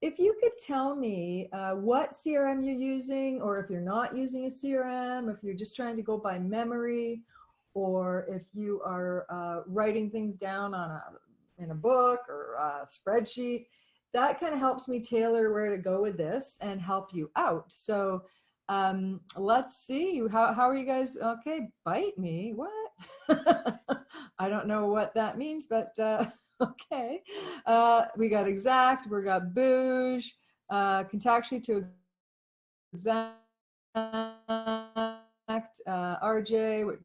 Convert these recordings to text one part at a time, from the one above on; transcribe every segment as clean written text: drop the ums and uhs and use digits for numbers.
if you could tell me what CRM you're using, or if you're not using a CRM, if you're just trying to go by memory, or if you are writing things down on in a book or a spreadsheet, that kind of helps me tailor where to go with this and help you out. So let's see, how are you guys? Okay, bite me, what? I don't know what that means, but okay. We got exact, we got bouge, contactually to exact, RJ,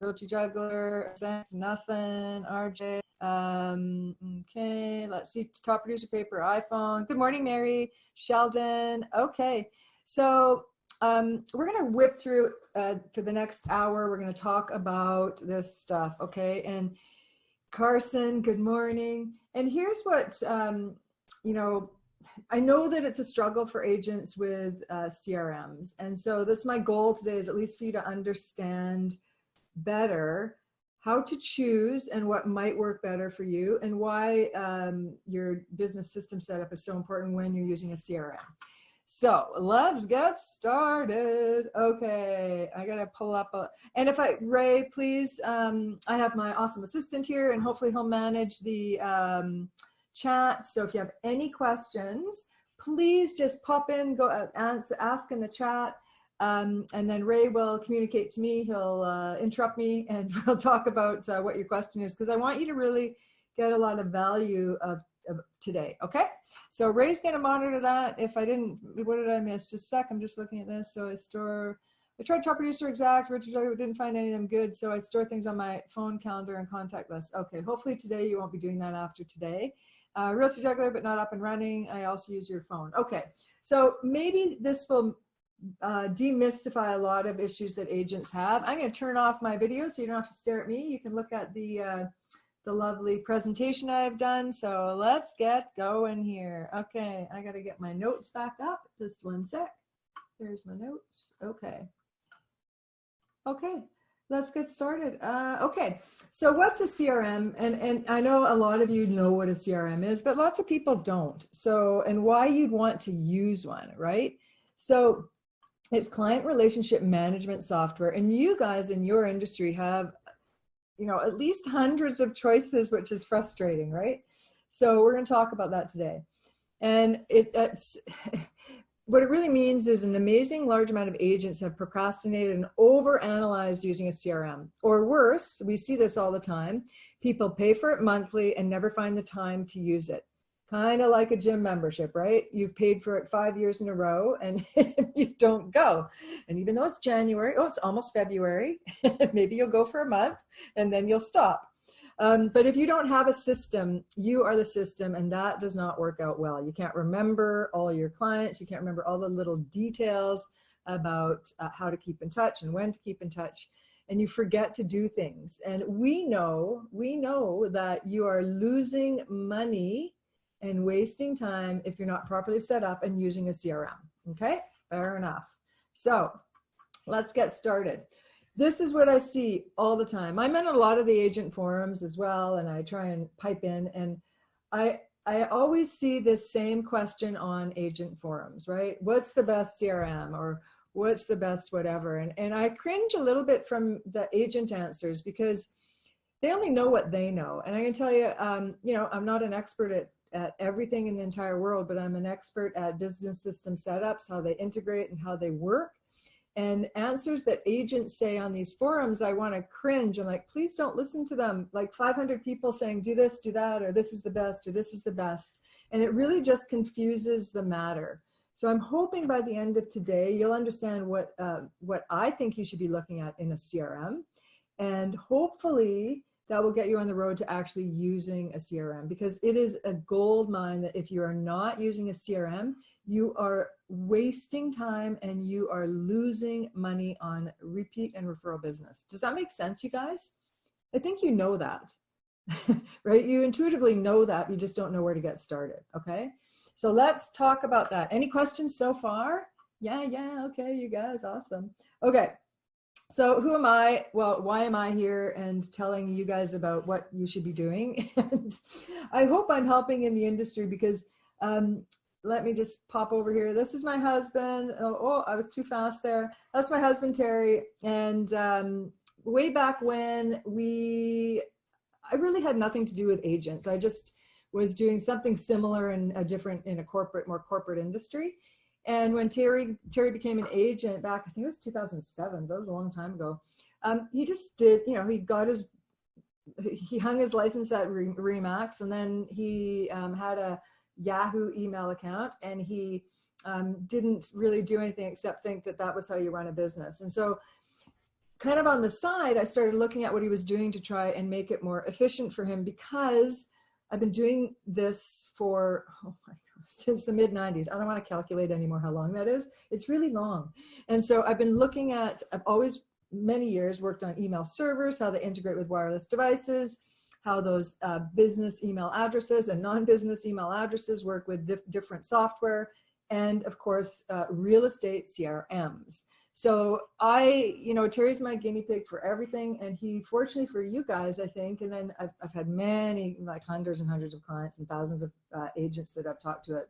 realty juggler, exact, nothing, RJ. Okay, let's see, top producer paper, iPhone. Good morning, Mary, Sheldon. Okay, so we're going to whip through for the next hour. We're going to talk about this stuff, okay? And Carson, good morning. And here's what, you know, I know that it's a struggle for agents with CRMs. And so this, my goal today is at least for you to understand better how to choose and what might work better for you, and why your business system setup is so important when you're using a CRM. So let's get started. Okay, I gotta pull up and if Ray, please, I have my awesome assistant here, and hopefully he'll manage the chat. So if you have any questions, please just pop in, go ask in the chat. And then Ray will communicate to me. He'll interrupt me, and we'll talk about what your question is, because I want you to really get a lot of value of today. Okay, so Ray's going to monitor that. If I didn't, what did I miss? Just a sec, I'm just looking at this. So I tried top producer exact, Richard Juggler, didn't find any of them good, so I store things on my phone, calendar, and contact list. Okay, hopefully today you won't be doing that after today. Realty Juggler, but not up and running. I also use your phone. Okay, so maybe this will demystify a lot of issues that agents have. I'm going to turn off my video so you don't have to stare at me. You can look at the lovely presentation I've done. So let's get going here. Okay, I got to get my notes back up. Just one sec. Here's my notes. Okay. Okay, let's get started. Okay, so what's a CRM? And I know a lot of you know what a CRM is, but lots of people don't. So, and why you'd want to use one, right? So it's client relationship management software, and you guys in your industry have, you know, at least hundreds of choices, which is frustrating, right? So we're going to talk about that today. And it's what it really means is an amazing large amount of agents have procrastinated and overanalyzed using a CRM. Or worse, we see this all the time. People pay for it monthly and never find the time to use it. Kind of like a gym membership, right? You've paid for it 5 years in a row and you don't go. And even though it's January, oh, it's almost February, maybe you'll go for a month and then you'll stop. But if you don't have a system, you are the system, and that does not work out well. You can't remember all your clients. You can't remember all the little details about how to keep in touch and when to keep in touch. And you forget to do things. And we know that you are losing money and wasting time if you're not properly set up and using a CRM. Okay, fair enough. So let's get started. This is what I see all the time. I'm in a lot of the agent forums as well, and I try and pipe in, and I always see this same question on agent forums, right? What's the best CRM, or what's the best whatever? And I cringe a little bit from the agent answers, because they only know what they know. And I can tell you, you know, I'm not an expert at everything in the entire world, but I'm an expert at business system setups, how they integrate and how they work. And answers that agents say on these forums, I want to cringe. I'm like, please don't listen to them. Like 500 people saying, do this, do that, or this is the best, or this is the best. And it really just confuses the matter. So I'm hoping by the end of today, you'll understand what I think you should be looking at in a CRM. And hopefully that will get you on the road to actually using a CRM, because it is a gold mine that if you are not using a CRM, you are wasting time and you are losing money on repeat and referral business. Does that make sense, you guys? I think you know that, right? You intuitively know that, you just don't know where to get started, okay? So let's talk about that. Any questions so far? Yeah, okay, you guys, awesome. Okay, so who am I? Well, why am I here and telling you guys about what you should be doing? And I hope I'm helping in the industry, because let me just pop over here. This is my husband. Oh, I was too fast there. That's my husband, Terry. And way back when I really had nothing to do with agents. I just was doing something similar in a more corporate industry. And when Terry became an agent back, I think it was 2007, that was a long time ago. He just did, he hung his license at Remax, and then he had a Yahoo email account, and he didn't really do anything except think that that was how you run a business. And so kind of on the side, I started looking at what he was doing to try and make it more efficient for him, because I've been doing this for, oh my God, since the mid 90s. I don't want to calculate anymore how long that is. It's really long. And so I've been looking at, I've always, many years, worked on email servers, how they integrate with wireless devices, how those business email addresses and non-business email addresses work with different software, and of course, real estate CRMs. So Terry's my guinea pig for everything, and he, fortunately for you guys, I think, and then I've had many, like hundreds and hundreds of clients and thousands of agents that I've talked to at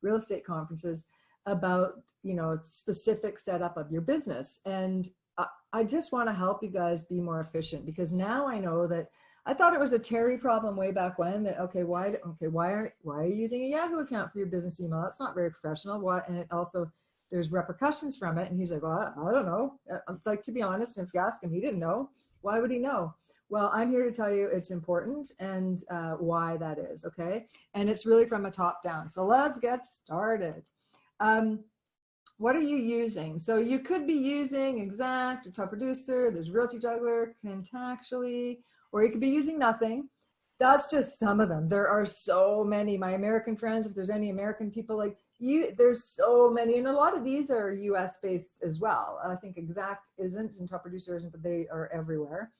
real estate conferences about, specific setup of your business. And I just want to help you guys be more efficient, because now I know that I thought it was a Terry problem way back when, that, why are you using a Yahoo account for your business email? That's not very professional. Why? And it also, there's repercussions from it. And he's like, well, I don't know. Like, to be honest, if you ask him, he didn't know. Why would he know? Well, I'm here to tell you it's important, and why that is, okay? And it's really from a top down. So let's get started. What are you using? So you could be using Exact or Top Producer. There's Realty Juggler, Contactually, or you could be using nothing. That's just some of them. There are so many. My American friends, if there's any American people like you, there's so many. And a lot of these are US based as well. I think Exact isn't and Top Producer isn't, but they are everywhere.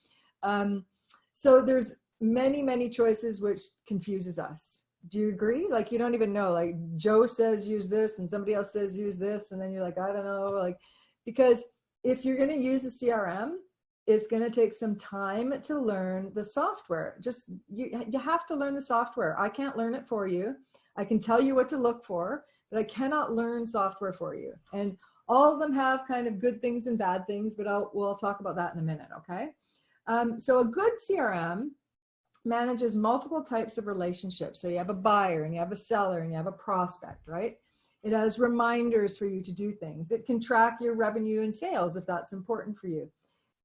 So there's many, many choices, which confuses us. Do you agree? Like, you don't even know, like Joe says use this and somebody else says use this, and then you're like, I don't know, like, because if you're going to use a CRM, it's going to take some time to learn the software. Just you have to learn the software. I can't learn it for you. I can tell you what to look for, but I cannot learn software for you. And all of them have kind of good things and bad things, but we'll talk about that in a minute, okay? So a good CRM manages multiple types of relationships. So you have a buyer, and you have a seller, and you have a prospect, right? It has reminders for you to do things. It can track your revenue and sales if that's important for you.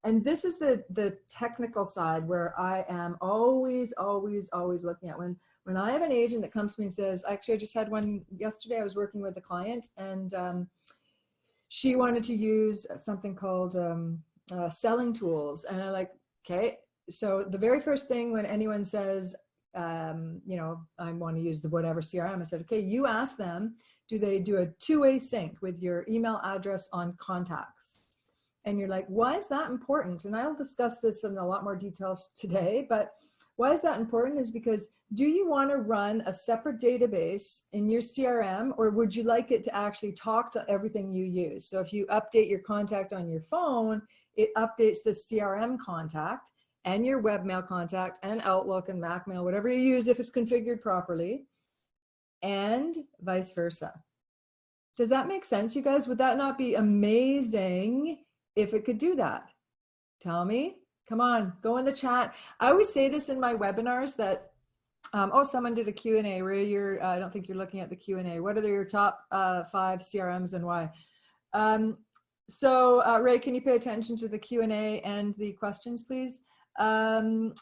And this is the technical side where I am always, always, always looking at. When I have an agent that comes to me and says, actually, I just had one yesterday. I was working with a client, and she wanted to use something called selling tools. And I'm like, okay. So the very first thing when anyone says, I want to use the whatever CRM, I said, okay, you ask them, do they do a two-way sync with your email address on contacts? And you're like, why is that important? And I'll discuss this in a lot more details today, but why is that important is because, do you want to run a separate database in your CRM, or would you like it to actually talk to everything you use? So if you update your contact on your phone, it updates the CRM contact and your webmail contact and Outlook and MacMail, whatever you use, if it's configured properly, and vice versa. Does that make sense, you guys? Would that not be amazing if it could do that? Tell me. Come on, go in the chat. I always say this in my webinars that, someone did a Q&A. Ray, I don't think you're looking at the Q&A. What are your top 5 CRMs and why? Ray, can you pay attention to the Q&A and the questions, please?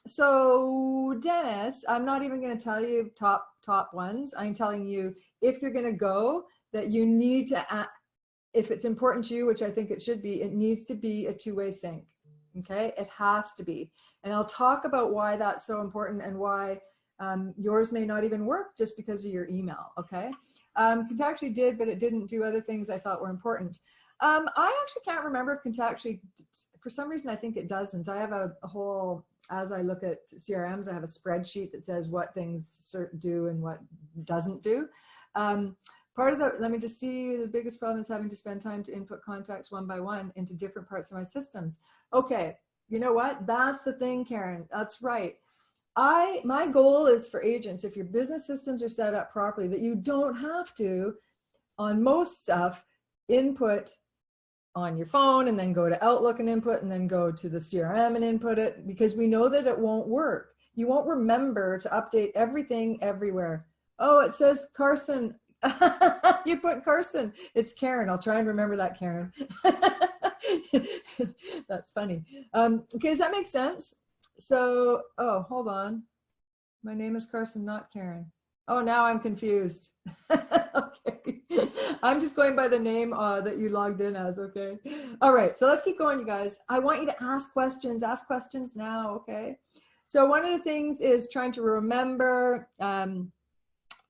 So Dennis, I'm not even going to tell you top ones. I'm telling you, if you're going to go, that you need to, if it's important to you, which I think it should be, it needs to be a two-way sync. Okay. It has to be. And I'll talk about why that's so important and why yours may not even work just because of your email. Okay. Contactually did, but it didn't do other things I thought were important. I actually can't remember if Contactually, for some reason, I think it doesn't. I have a whole, as I look at CRMs, I have a spreadsheet that says what things do and what doesn't do. Let me just see, the biggest problem is having to spend time to input contacts one by one into different parts of my systems. Okay, you know what? That's the thing, Karen. That's right. my goal is for agents, if your business systems are set up properly, that you don't have to, on most stuff, input on your phone and then go to Outlook and input and then go to the CRM and input it, because we know that it won't work. You won't remember to update everything everywhere. Oh, it says Carson. You put Carson. It's Karen. I'll try and remember that, Karen. That's funny. Okay, does that make sense? So, oh, hold on. My name is Carson, not Karen. Oh, now I'm confused. Okay. I'm just going by the name that you logged in as, okay? All right, so let's keep going, you guys. I want you to ask questions. Ask questions now, okay? So one of the things is trying to remember,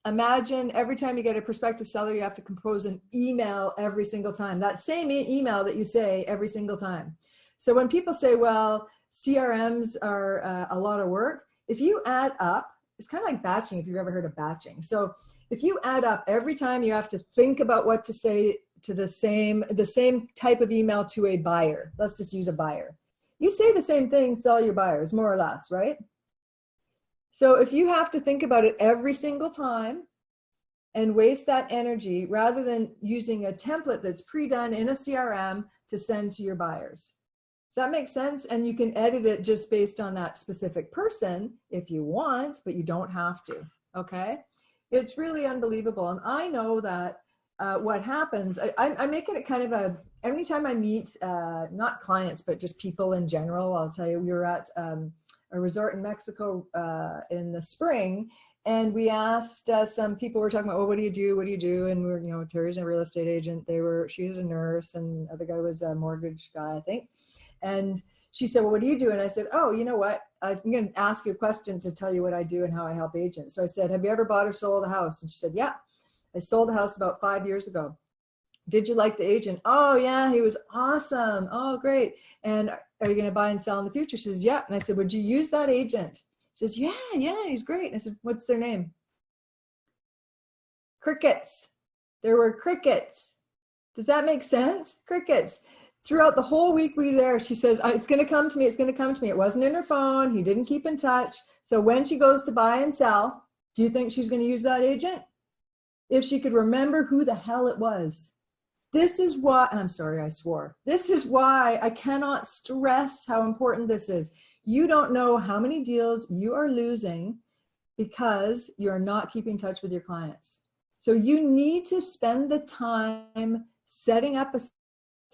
imagine every time you get a prospective seller, you have to compose an email every single time. That same email that you say every single time. So when people say, well, CRMs are a lot of work, if you add up, it's kind of like batching, if you've ever heard of batching. So if you add up every time you have to think about what to say to the same type of email to a buyer, let's just use a buyer. You say the same things to all your buyers, more or less, right? So if you have to think about it every single time and waste that energy rather than using a template that's pre-done in a CRM to send to your buyers. Does that make sense? And you can edit it just based on that specific person if you want, but you don't have to, okay? It's really unbelievable. And I know that what happens, I make it a kind of a, anytime I meet, not clients, but just people in general, I'll tell you, we were at a resort in Mexico in the spring, and we asked some people, were talking about, oh, what do you do? What do you do? And we're, you know, Terry's a real estate agent. She was a nurse, and the other guy was a mortgage guy, I think. And she said, well, what do you do? And I said, oh, you know what? I'm going to ask you a question to tell you what I do and how I help agents. So I said, have you ever bought or sold a house? And she said, yeah, I sold a house about 5 years ago. Did you like the agent? Oh, yeah, he was awesome. Oh, great. And are you going to buy and sell in the future? She says, yeah. And I said, would you use that agent? She says, yeah, he's great. And I said, what's their name? Crickets. There were crickets. Does that make sense? Crickets. Throughout the whole week we were there, she says, it's going to come to me. It's going to come to me. It wasn't in her phone. He didn't keep in touch. So when she goes to buy and sell, do you think she's going to use that agent? If she could remember who the hell it was. This is why, I'm sorry, I swore. This is why I cannot stress how important this is. You don't know how many deals you are losing because you're not keeping in touch with your clients. So you need to spend the time setting up a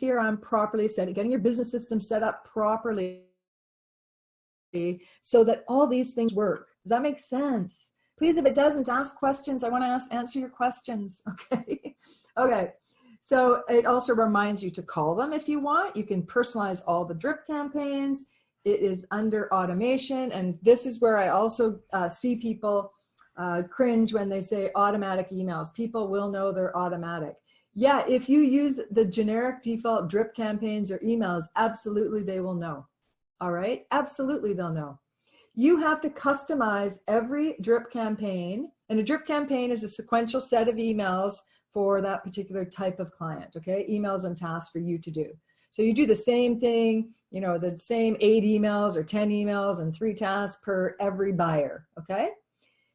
CRM properly, getting your business system set up properly so that all these things work. Does that make sense? Please, if it doesn't, ask questions. I want to answer your questions, okay? Okay, so it also reminds you to call them if you want. You can personalize all the drip campaigns. It is under automation, and this is where I also see people cringe when they say automatic emails. People will know they're automatic. Yeah, if you use the generic default drip campaigns or emails, absolutely they will know. All right, absolutely they'll know. You have to customize every drip campaign, and a drip campaign is a sequential set of emails for that particular type of client, okay? Emails and tasks for you to do. So you do the same thing, you know, the same 8 emails or 10 emails and 3 tasks per every buyer, okay?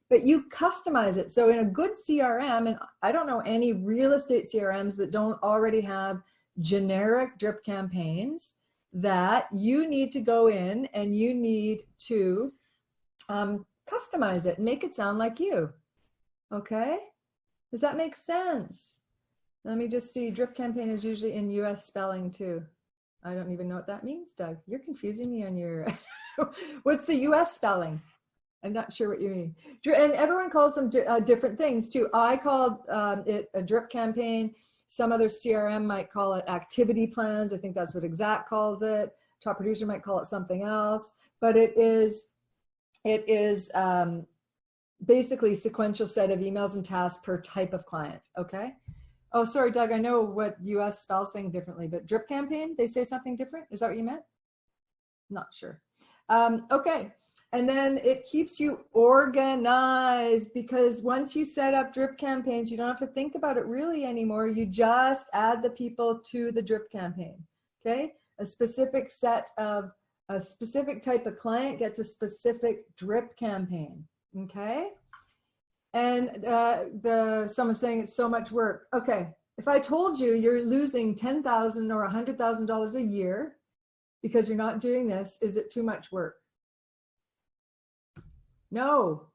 But you customize it. So in a good CRM, and I don't know any real estate CRMs that don't already have generic drip campaigns, that you need to go in and you need to customize it and make it sound like you, okay? Does that make sense? Let me just see, drip campaign is usually in US spelling too. I don't even know what that means, Doug. You're confusing me on your, what's the US spelling? I'm not sure what you mean. And everyone calls them different things too. I called it a drip campaign. Some other CRM might call it activity plans. I think that's what Exact calls it. Top Producer might call it something else. But it is basically sequential set of emails and tasks per type of client, okay? Oh, sorry, Doug, I know what US spells things differently, but drip campaign, they say something different? Is that what you meant? Not sure. Okay. And then it keeps you organized, because once you set up drip campaigns, you don't have to think about it really anymore. You just add the people to the drip campaign, okay? A specific set of A specific type of client gets a specific drip campaign, okay? And someone's saying it's so much work. Okay, if I told you you're losing $10,000 or $100,000 a year because you're not doing this, is it too much work? No,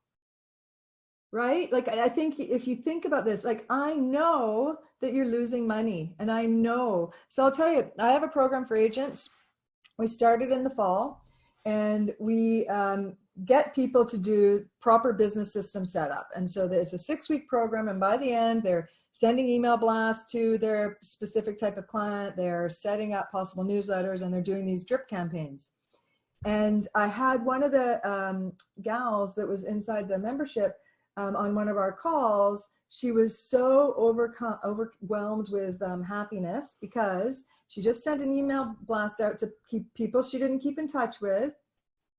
right? Like, I think if you think about this, like, I know that you're losing money, and I know. So I'll tell you, I have a program for agents. We started in the fall, and we get people to do proper business system setup. And so it's a 6-week program, and by the end, they're sending email blasts to their specific type of client, they're setting up possible newsletters, and they're doing these drip campaigns. And I had one of the gals that was inside the membership on one of our calls. She was so overwhelmed with happiness because she just sent an email blast out to people she didn't keep in touch with,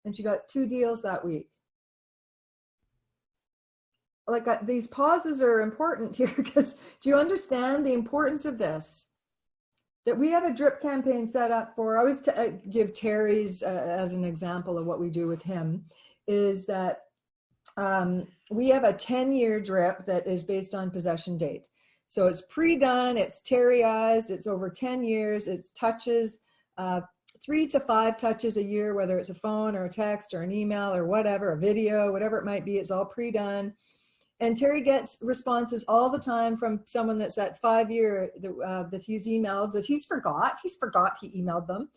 and she got 2 deals that week. Like, these pauses are important here, because do you understand the importance of this? That we have a drip campaign set up for, I always give Terry's as an example of what we do with him, is that we have a 10-year drip that is based on possession date. So it's pre-done, it's Terryized, it's over 10 years, it's touches, 3 to 5 touches a year, whether it's a phone or a text or an email or whatever, a video, whatever it might be, it's all pre-done. And Terry gets responses all the time from someone that's at 5-year that he's emailed, that he's forgot he emailed them.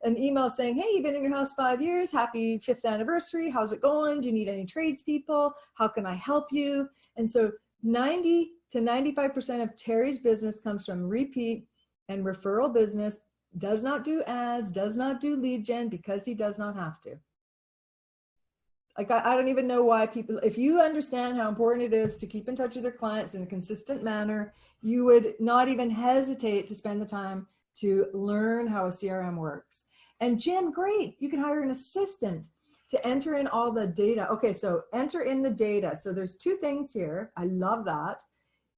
An email saying, hey, you've been in your house 5 years, happy 5th anniversary, how's it going? Do you need any tradespeople? How can I help you? And so 90 to 95% of Terry's business comes from repeat and referral business, does not do ads, does not do lead gen, because he does not have to. Like, I don't even know why people, if you understand how important it is to keep in touch with your clients in a consistent manner, you would not even hesitate to spend the time to learn how a CRM works. And Jim, great, you can hire an assistant to enter in all the data. Okay, so enter in the data. So there's 2 things here. I love that.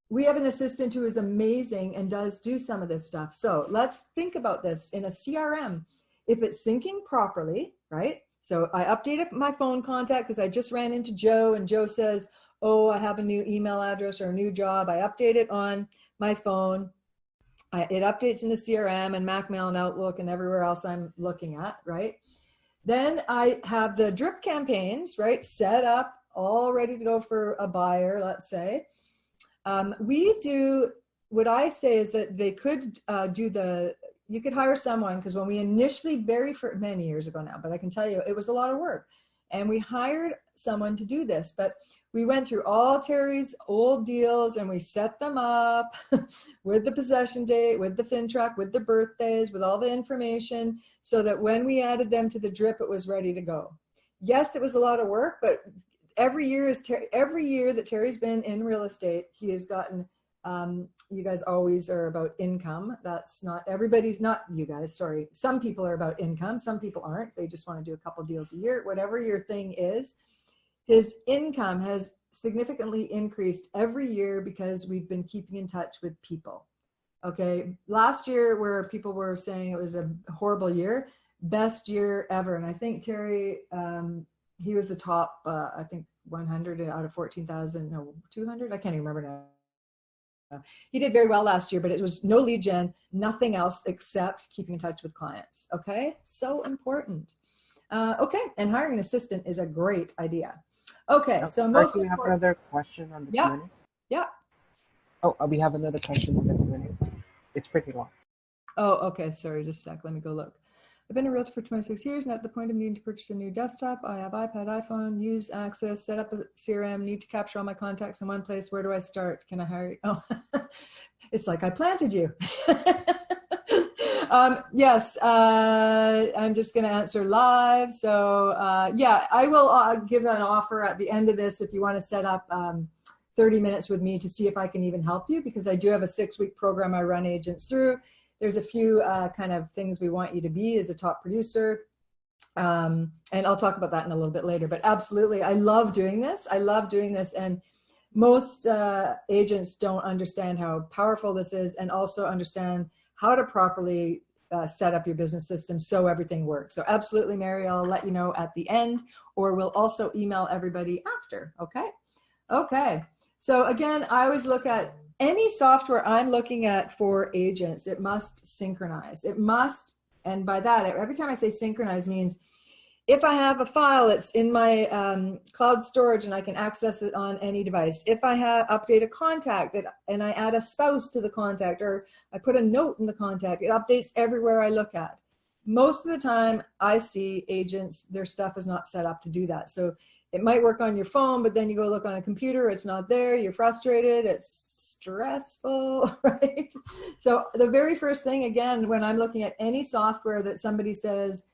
We have an assistant who is amazing and does do some of this stuff. So let's think about this in a CRM. If it's syncing properly, right? So I updated my phone contact because I just ran into Joe, and Joe says, oh, I have a new email address or a new job. I update it on my phone. It updates in the CRM and MacMail and Outlook and everywhere else I'm looking at, right? Then I have the drip campaigns, right? Set up, all ready to go for a buyer, let's say. We do, what I say is that they could you could hire someone, because when we initially, for many years ago now, but I can tell you it was a lot of work, and we hired someone to do this, but we went through all Terry's old deals and we set them up with the possession date, with the FinTrack, with the birthdays, with all the information, so that when we added them to the drip, it was ready to go. Yes, it was a lot of work, but every year that Terry's been in real estate, he has gotten, you guys always are about income. That's not, everybody's not you guys, sorry. Some people are about income, some people aren't. They just want to do a couple deals a year, whatever your thing is. His income has significantly increased every year because we've been keeping in touch with people. Okay, last year, where people were saying it was a horrible year, best year ever. And I think Terry, he was the top, I think 100 out of 14,000, no, 200, I can't even remember now. He did very well last year, but it was no lead gen, nothing else except keeping in touch with clients. Okay, so important. Okay, and hiring an assistant is a great idea. Okay, so most we have another question on the Q&A. Yeah. Oh, we have another question on the Q&A. It's pretty long. Oh, okay. Sorry, just a sec. Let me go look. I've been a realtor for 26 years and at the point of needing to purchase a new desktop. I have iPad, iPhone, use Access, set up a CRM, need to capture all my contacts in one place. Where do I start? Can I hire you? Oh, it's like I planted you. Yes, I'm just going to answer live. So yeah, I will give an offer at the end of this if you want to set up 30 minutes with me to see if I can even help you, because I do have a 6-week program I run agents through. There's a few kind of things we want you to be as a top producer. And I'll talk about that in a little bit later, but absolutely, I love doing this. I love doing this. And most agents don't understand how powerful this is, and also understand how to properly set up your business system so everything works. So absolutely, Mary, I'll let you know at the end, or we'll also email everybody after. Okay. Okay. So again, I always look at any software I'm looking at for agents. It must synchronize. It must, and by that, every time I say synchronize means if I have a file that's in my cloud storage and I can access it on any device, if I have update a contact and I add a spouse to the contact, or I put a note in the contact, it updates everywhere I look at. Most of the time I see agents, their stuff is not set up to do that. So it might work on your phone, but then you go look on a computer, it's not there, you're frustrated, it's stressful, right? So the very first thing, again, when I'm looking at any software that somebody says,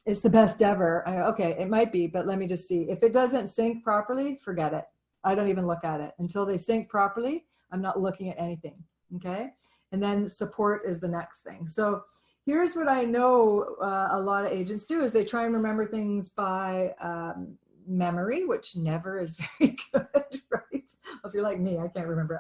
it's the best ever. Okay, it might be, but let me just see. If it doesn't sync properly, forget it. I don't even look at it. Until they sync properly, I'm not looking at anything, okay? And then support is the next thing. So here's what I know a lot of agents do is they try and remember things by memory, which never is very good, right? If you're like me, I can't remember.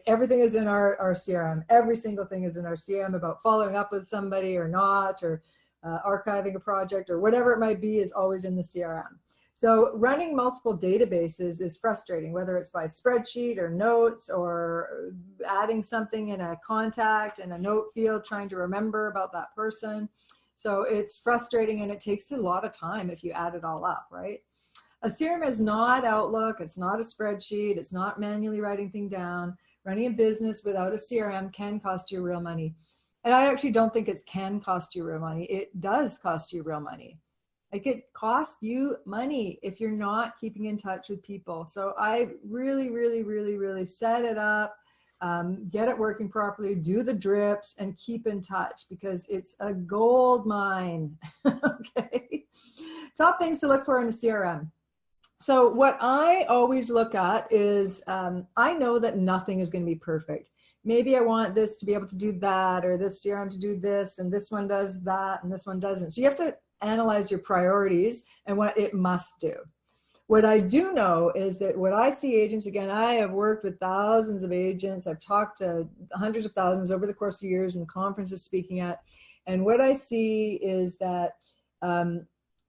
Everything is in our CRM. Every single thing is in our CRM about following up with somebody or not, or archiving a project or whatever it might be is always in the CRM. So running multiple databases is frustrating, whether it's by spreadsheet or notes or adding something in a contact in a note field, trying to remember about that person. So it's frustrating and it takes a lot of time if you add it all up, right? A CRM is not Outlook, it's not a spreadsheet, it's not manually writing things down. Running a business without a CRM can cost you real money. And I actually don't think it can cost you real money. It does cost you real money. Like it costs you money if you're not keeping in touch with people. So I really, really, really, really set it up, get it working properly, do the drips and keep in touch because it's a gold mine. Okay. Top things to look for in a CRM. So what I always look at is I know that nothing is going to be perfect. Maybe I want this to be able to do that, or this CRM to do this, and this one does that, and this one doesn't. So you have to analyze your priorities and what it must do. What I do know is that what I see agents, again, I have worked with thousands of agents. I've talked to hundreds of thousands over the course of years in conferences speaking at, and what I see is that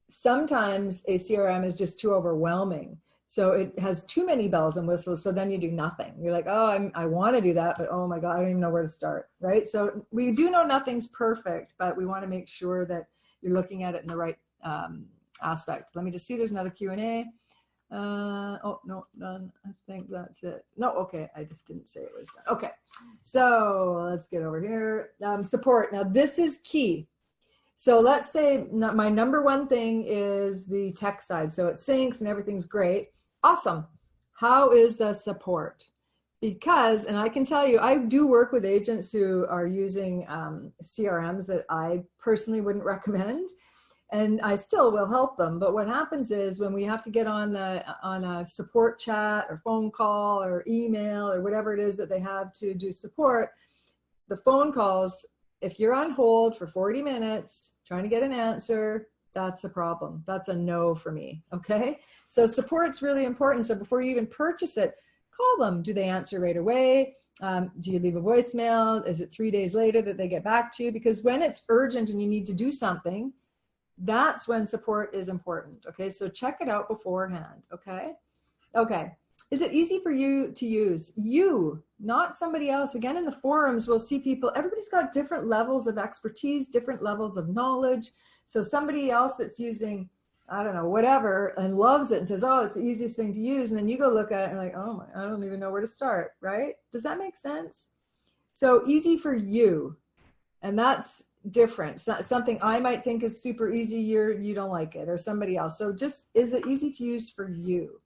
sometimes a CRM is just too overwhelming. So it has too many bells and whistles. So then you do nothing. You're like, oh, I want to do that, but oh my God, I don't even know where to start, right? So we do know nothing's perfect, but we want to make sure that you're looking at it in the right aspect. Let me just see, there's another Q&A. Oh, no, done. I think that's it. No, okay, I just didn't say it was done. Okay, so let's get over here. Support. Now this is key. So let's say my number one thing is the tech side. So it syncs and everything's great. Awesome. How is the support? Because, and I can tell you, I do work with agents who are using CRMs that I personally wouldn't recommend, and I still will help them. But what happens is when we have to get on a support chat or phone call or email or whatever it is that they have to do support, the phone calls, if you're on hold for 40 minutes trying to get an answer, that's a problem. That's a no for me, okay? So support's really important. So before you even purchase it, call them. Do they answer right away? Do you leave a voicemail? Is it 3 days later that they get back to you? Because when it's urgent and you need to do something, that's when support is important, okay? So check it out beforehand, okay? Okay. Is it easy for you to use? You, not somebody else. Again, in the forums, we'll see people, everybody's got different levels of expertise, different levels of knowledge. So somebody else that's using, I don't know, whatever, and loves it and says, oh, it's the easiest thing to use. And then you go look at it and like, oh my, I don't even know where to start, right? Does that make sense? So easy for you. And that's different. So something I might think is super easy, you don't like it, or somebody else. So just, is it easy to use for you?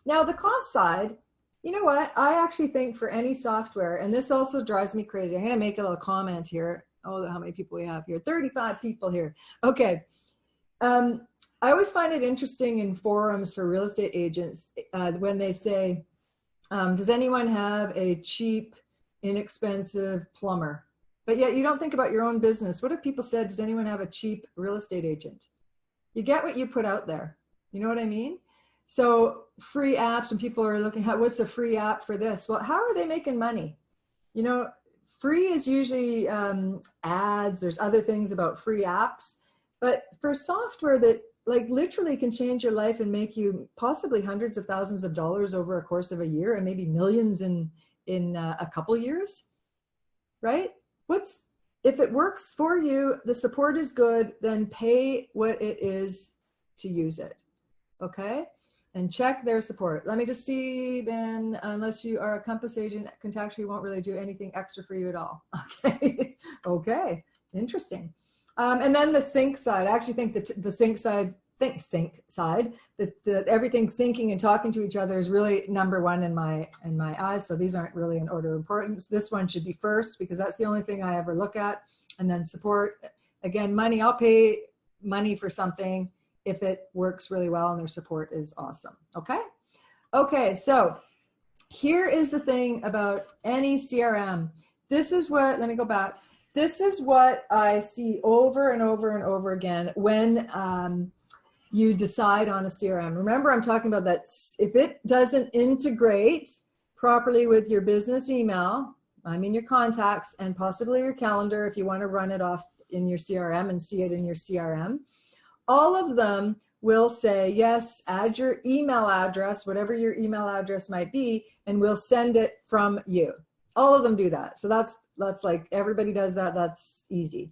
Now the cost side, you know what? I actually think for any software, and this also drives me crazy. I'm going to make a little comment here. Oh, how many people we have here? 35 people here. Okay. I always find it interesting in forums for real estate agents when they say, does anyone have a cheap, inexpensive plumber? But yet you don't think about your own business. What if people said, does anyone have a cheap real estate agent? You get what you put out there. You know what I mean? So free apps, when people are looking at what's a free app for this? Well, how are they making money? You know, free is usually ads. There's other things about free apps. But for software that like literally can change your life and make you possibly hundreds of thousands of dollars over a course of a year and maybe millions in a couple years, right? If it works for you, the support is good, then pay what it is to use it, okay? And check their support. Let me just see, Ben, unless you are a Compass agent, Contactually won't really do anything extra for you at all. Okay, okay, interesting. And then the sync side, I actually think that the sync side, that everything syncing and talking to each other is really number one in my eyes. So these aren't really in order of importance. This one should be first because that's the only thing I ever look at. And then support, again, money, I'll pay money for something if it works really well and their support is awesome, okay? Okay, so here is the thing about any CRM. This is what, let me go back. This is what I see over and over and over again when you decide on a CRM. Remember, I'm talking about that if it doesn't integrate properly with your business email, I mean your contacts and possibly your calendar if you want to run it off in your CRM and see it in your CRM, all of them will say, yes, add your email address, whatever your email address might be, and we'll send it from you. All of them do that. So that's like everybody does that. That's easy.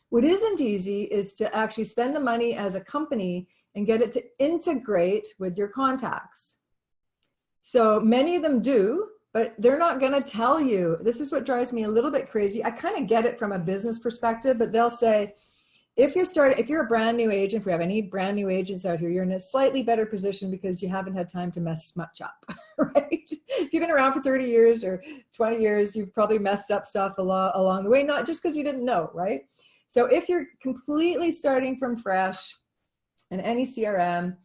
What isn't easy is to actually spend the money as a company and get it to integrate with your contacts. So many of them do, but they're not going to tell you. This is what drives me a little bit crazy. I kind of get it from a business perspective, but they'll say, if you're a brand new agent, if we have any brand new agents out here, you're in a slightly better position because you haven't had time to mess much up, right? If you've been around for 30 years or 20 years, you've probably messed up stuff along the way, not just because you didn't know, right? So if you're completely starting from fresh in any CRM,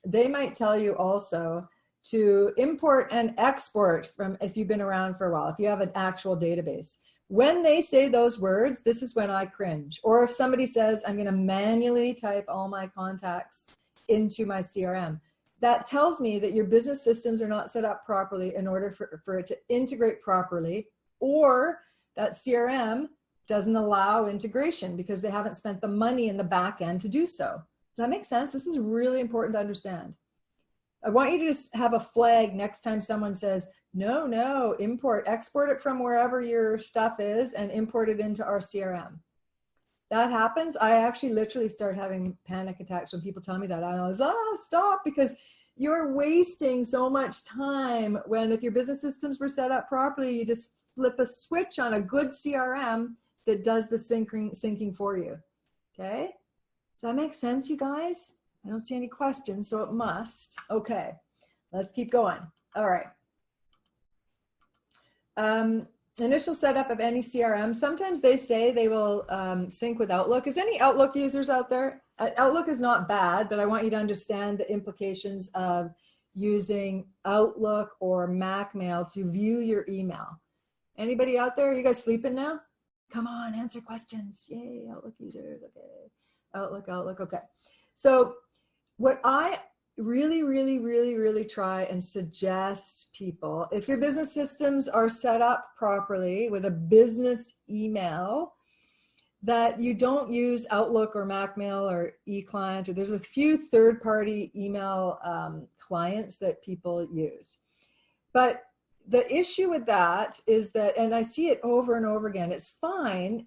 they might tell you also to import and export from if you've been around for a while, if you have an actual database. When they say those words, this is when I cringe. Or if somebody says, I'm going to manually type all my contacts into my CRM, that tells me that your business systems are not set up properly in order for it to integrate properly, or that CRM doesn't allow integration because they haven't spent the money in the back end to do so. Does that make sense? This is really important to understand. I want you to just have a flag next time someone says, no, export it from wherever your stuff is and import it into our CRM. That happens. I actually literally start having panic attacks when people tell me that. I was, stop, because you're wasting so much time when if your business systems were set up properly, you just flip a switch on a good CRM that does the syncing for you. Okay? Does that make sense, you guys? I don't see any questions, so it must. Okay, let's keep going. All right. Initial setup of any CRM. Sometimes they say they will sync with Outlook. Is any Outlook users out there? Outlook is not bad, but I want you to understand the implications of using Outlook or Macmail to view your email. Anybody out there? Are you guys sleeping now? Come on, answer questions. Yay, Outlook users. Okay. Outlook. Okay. So what I really try and suggest people, if your business systems are set up properly with a business email, that you don't use Outlook or Macmail or eClient, or there's a few third-party email clients that people use. But the issue with that is that, and I see it over and over again, it's fine,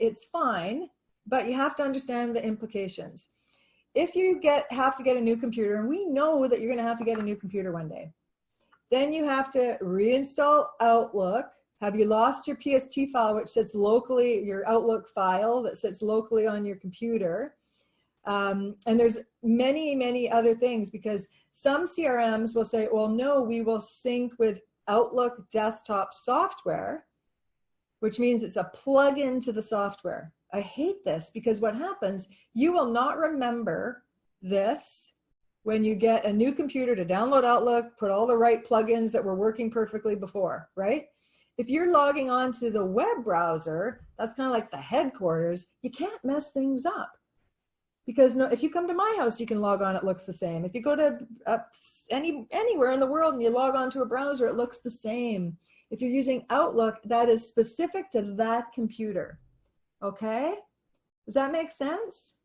but you have to understand the implications. If you have to get a new computer, and we know that you're going to have to get a new computer one day, then you have to reinstall Outlook. Have you lost your PST file, which sits locally, your Outlook file that sits locally on your computer? And there's many other things, because some CRMs will say, well, no, we will sync with Outlook desktop software, which means it's a plug-in to the software. I hate this because what happens, you will not remember this when you get a new computer to download Outlook, put all the right plugins that were working perfectly before, right? If you're logging on to the web browser, that's kind of like the headquarters, you can't mess things up. Because if you come to my house, you can log on, it looks the same. If you go to anywhere in the world and you log on to a browser, it looks the same. If you're using Outlook, that is specific to that computer. Okay? Does that make sense?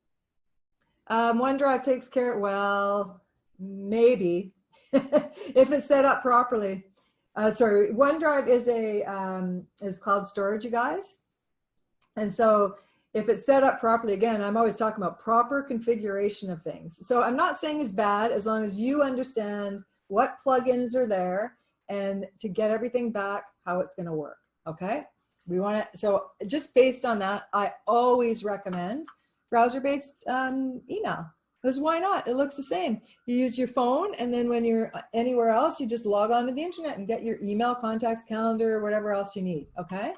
OneDrive takes care, well, maybe, if it's set up properly. Sorry, OneDrive is cloud storage, you guys. And so if it's set up properly, again, I'm always talking about proper configuration of things. So I'm not saying it's bad as long as you understand what plugins are there and to get everything back, how it's going to work. Okay. We want to, so just based on that, I always recommend browser-based email. Because why not? It looks the same. You use your phone, and then when you're anywhere else, you just log on to the internet and get your email, contacts, calendar, whatever else you need. Okay.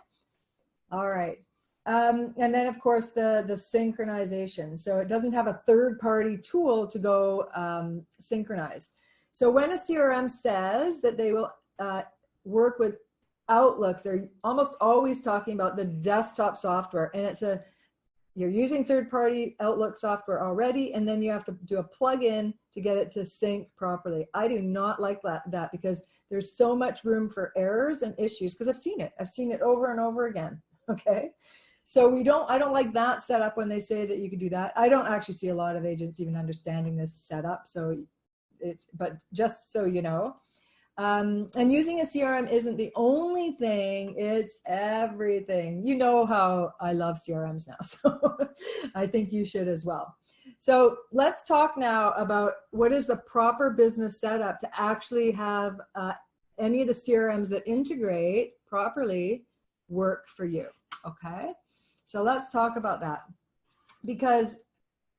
All right. And then, of course, the synchronization. So it doesn't have a third-party tool to go synchronize. So when a CRM says that they will work with Outlook, they're almost always talking about the desktop software, and you're using third-party Outlook software already, and then you have to do a plug-in to get it to sync properly. I do not like that because there's so much room for errors and issues, because I've seen it over and over again. Okay. So I don't like that setup when they say that you could do that. I don't actually see a lot of agents even understanding this setup. So but just so you know. And using a CRM isn't the only thing, it's everything. You know how I love CRMs now, so I think you should as well. So let's talk now about what is the proper business setup to actually have any of the CRMs that integrate properly work for you, okay? So let's talk about that, because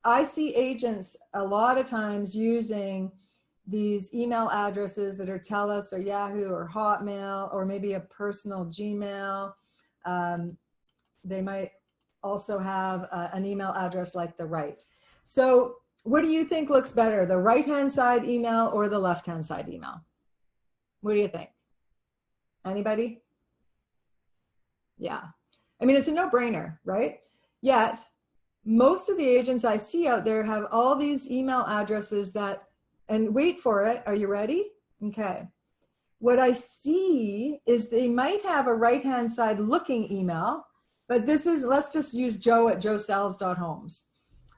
I see agents a lot of times using these email addresses that are TELUS or Yahoo or Hotmail, or maybe a personal Gmail. They might also have an email address like the right. So what do you think looks better, the right-hand side email or the left-hand side email? What do you think? Anybody? Yeah. I mean, it's a no-brainer, right? Yet, most of the agents I see out there have all these email addresses that, and wait for it, are you ready? Okay. What I see is they might have a right-hand side looking email, but this is, let's just use joe@joesells.homes.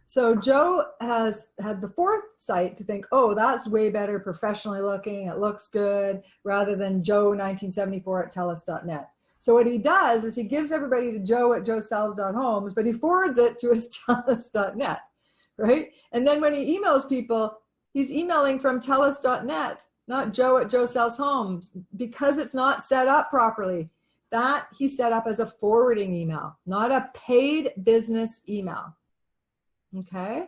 So Joe has had the foresight to think, oh, that's way better professionally looking, it looks good, rather than joe1974@telus.net. So what he does is he gives everybody the joe@joesells.homes, but he forwards it to his telus.net, right? And then when he emails people, he's emailing from telus.net, not joe@joesells.homes, because it's not set up properly. That he set up as a forwarding email, not a paid business email. Okay?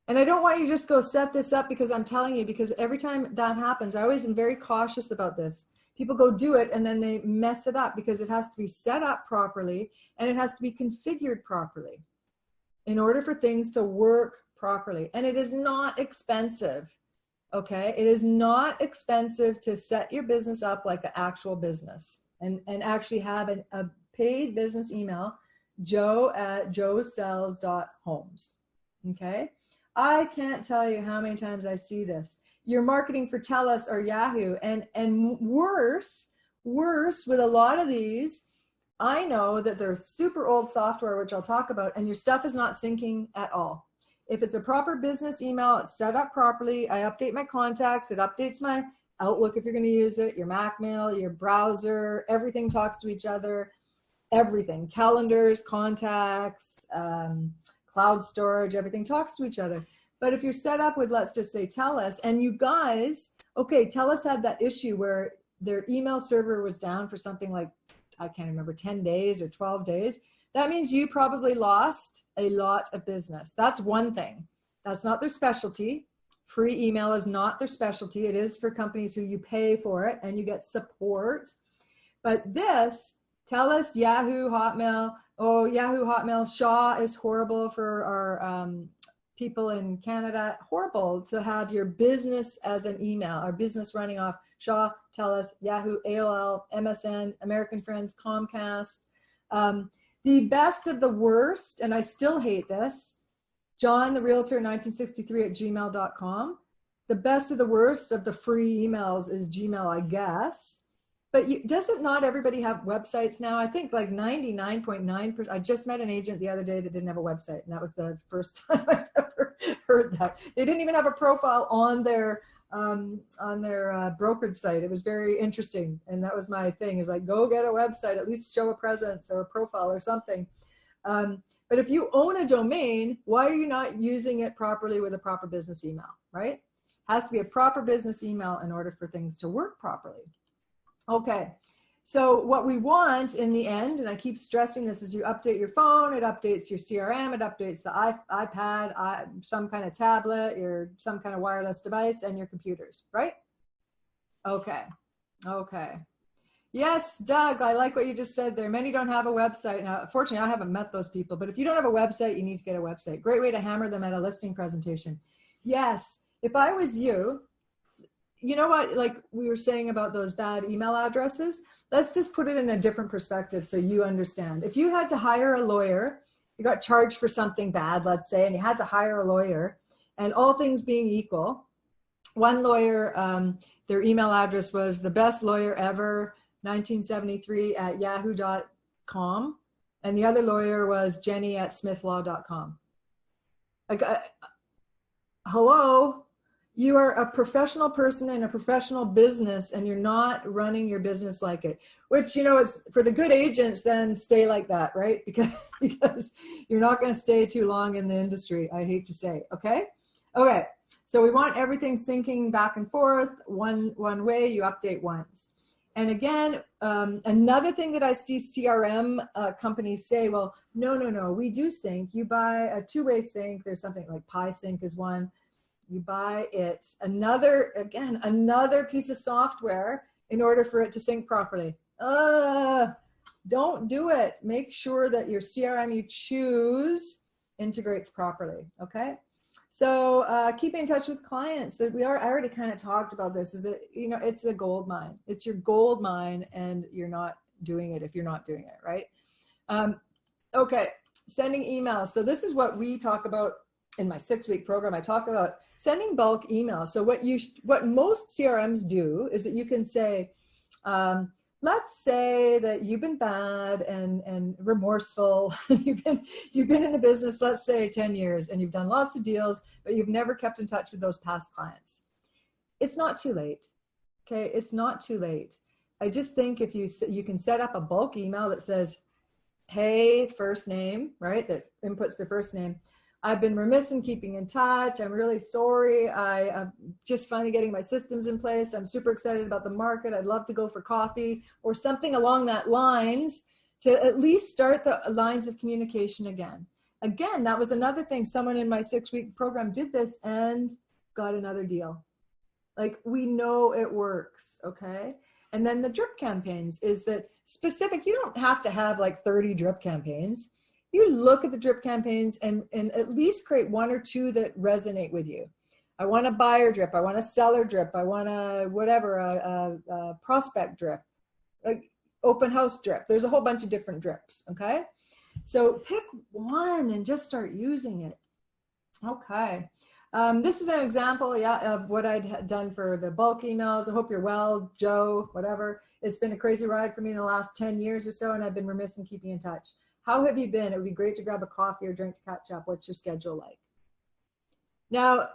And I don't want you to just go set this up because I'm telling you, because every time that happens, I always am very cautious about this. People go do it and then they mess it up because it has to be set up properly and it has to be configured properly in order for things to work properly. And it is not expensive, okay? It is not expensive to set your business up like an actual business and actually have a paid business email, joe@joesells.homes, okay? I can't tell you how many times I see this. You're marketing for TELUS or Yahoo, and worse with a lot of these, I know that they're super old software, which I'll talk about, and your stuff is not syncing at all. If it's a proper business email, it's set up properly, I update my contacts, it updates my Outlook if you're going to use it, your Mac mail, your browser, everything talks to each other, everything, calendars, contacts, cloud storage, everything talks to each other. But if you're set up with, let's just say TELUS, and you guys, okay, TELUS had that issue where their email server was down for something like, I can't remember, 10 days or 12 days. That means you probably lost a lot of business. That's one thing. That's not their specialty. Free email is not their specialty. It is for companies who you pay for it and you get support. But this, TELUS, Yahoo, Hotmail, oh, Yahoo, Hotmail, Shaw is horrible for our people in Canada. Horrible to have your business as an email, our business running off Shaw, TELUS, Yahoo, AOL, MSN, American Friends, Comcast. The best of the worst, and I still hate this, John the Realtor 1963@gmail.com. The best of the worst of the free emails is Gmail, I guess. But doesn't not everybody have websites now? I think like 99.9%. I just met an agent the other day that didn't have a website, and that was the first time I've ever heard that. They didn't even have a profile on their brokerage site. It was very interesting, and that was my thing. Is like, go get a website, at least show a presence or a profile or something. But if you own a domain, why are you not using it properly with a proper business email, right? Has to be a proper business email in order for things to work properly. Okay, so what we want in the end, and I keep stressing this, is you update your phone, it updates your CRM, it updates the iPad, some kind of tablet, some kind of wireless device, and your computers, right? Okay, okay. Yes, Doug, I like what you just said there. Many don't have a website. Now, fortunately, I haven't met those people, but if you don't have a website, you need to get a website. Great way to hammer them at a listing presentation. Yes, if I was you, you know what, like we were saying about those bad email addresses, let's just put it in a different perspective so you understand. If you had to hire a lawyer, you got charged for something bad, let's say, and you had to hire a lawyer, and all things being equal, one lawyer, their email address was the best lawyer ever, 1973 at yahoo.com, and the other lawyer was Jenny at smithlaw.com. Like, hello? You are a professional person in a professional business, and you're not running your business like it, which, you know, it's for the good agents, then stay like that, right? Because you're not going to stay too long in the industry, I hate to say. Okay. Okay. So we want everything syncing back and forth one way. You update once. And again, another thing that I see CRM companies say, well, no, we do sync. You buy a two-way sync. There's something like PieSync is one. You buy it, another piece of software in order for it to sync properly. Don't do it. Make sure that your CRM you choose integrates properly, okay? So keeping in touch with clients, that I already kind of talked about this, is that, you know, it's a gold mine. It's your gold mine, and you're not doing it if you're not doing it, right? Okay, sending emails. So this is what we talk about in my 6-week program. I talk about sending bulk emails. So what most CRMs do is that you can say, let's say that you've been bad and remorseful. you've been in the business, let's say 10 years, and you've done lots of deals, but you've never kept in touch with those past clients. It's not too late. Okay, it's not too late. I just think if you can set up a bulk email that says, hey, first name, right? That inputs the first name. I've been remiss in keeping in touch. I'm really sorry. I'm just finally getting my systems in place. I'm super excited about the market. I'd love to go for coffee, or something along that lines, to at least start the lines of communication again. Again, that was another thing. Someone in my 6-week program did this and got another deal. Like, we know it works, okay? And then the drip campaigns is that specific. You don't have to have like 30 drip campaigns. You look at the drip campaigns and at least create 1 or 2 that resonate with you. I want a buyer drip. I want a seller drip. I want a prospect drip, like open house drip. There's a whole bunch of different drips. Okay. So pick one and just start using it. Okay. This is an example, of what I'd done for the bulk emails. I hope you're well, Joe, whatever. It's been a crazy ride for me in the last 10 years or so, and I've been remiss in keeping in touch. How have you been? It would be great to grab a coffee or drink to catch up. What's your schedule like? Now,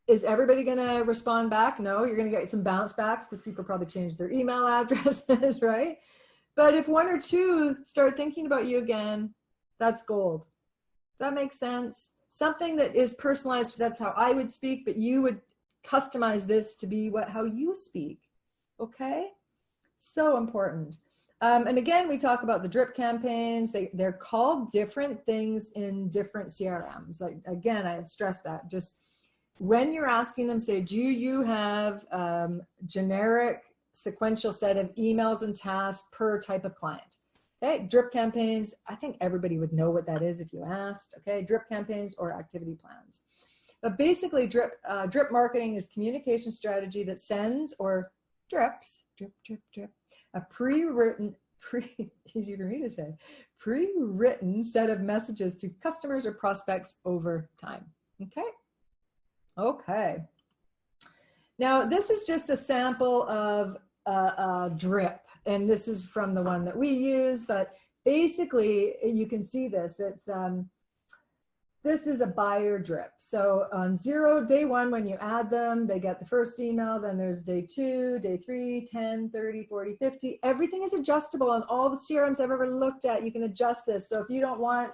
is everybody going to respond back? No, you're going to get some bounce backs because people probably changed their email addresses, right? But if 1 or 2 start thinking about you again, that's gold. That makes sense. Something that is personalized, that's how I would speak, but you would customize this to be how you speak, okay? So important. And again, we talk about the drip campaigns. They're called different things in different CRMs. Like, again, I stress that. Just when you're asking them, say, do you have generic sequential set of emails and tasks per type of client? Okay, drip campaigns, I think everybody would know what that is if you asked. Okay, drip campaigns or activity plans. But basically, drip marketing is communication strategy that sends or drips, drip, a pre-written, easy for me to say, pre-written set of messages to customers or prospects over time. Okay. Now, this is just a sample of a drip. And this is from the one that we use, but basically you can see this. It's this is a buyer drip. So on day one, when you add them, they get the first email, then there's day 2, day 3, 10, 30, 40, 50. Everything is adjustable on all the CRMs I've ever looked at. You can adjust this. So if you don't want,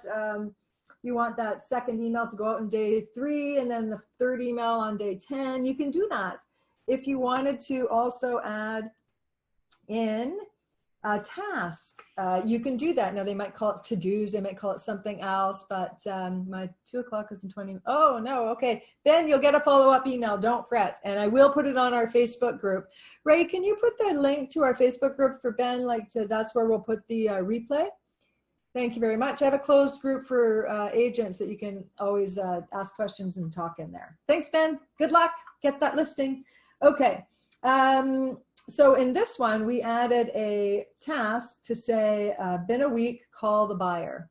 you want that second email to go out on day 3 and then the third email on day 10, you can do that. If you wanted to also add in a task, you can do that. Now they might call it to-dos, they might call it something else, but my 2 o'clock is in 20. Oh no, okay. Ben, you'll get a follow-up email, don't fret. And I will put it on our Facebook group. Ray, can you put the link to our Facebook group for Ben? That's where we'll put the replay. Thank you very much. I have a closed group for agents that you can always ask questions and talk in there. Thanks, Ben. Good luck. Get that listing. Okay. So in this one, we added a task to say, been a week, call the buyer.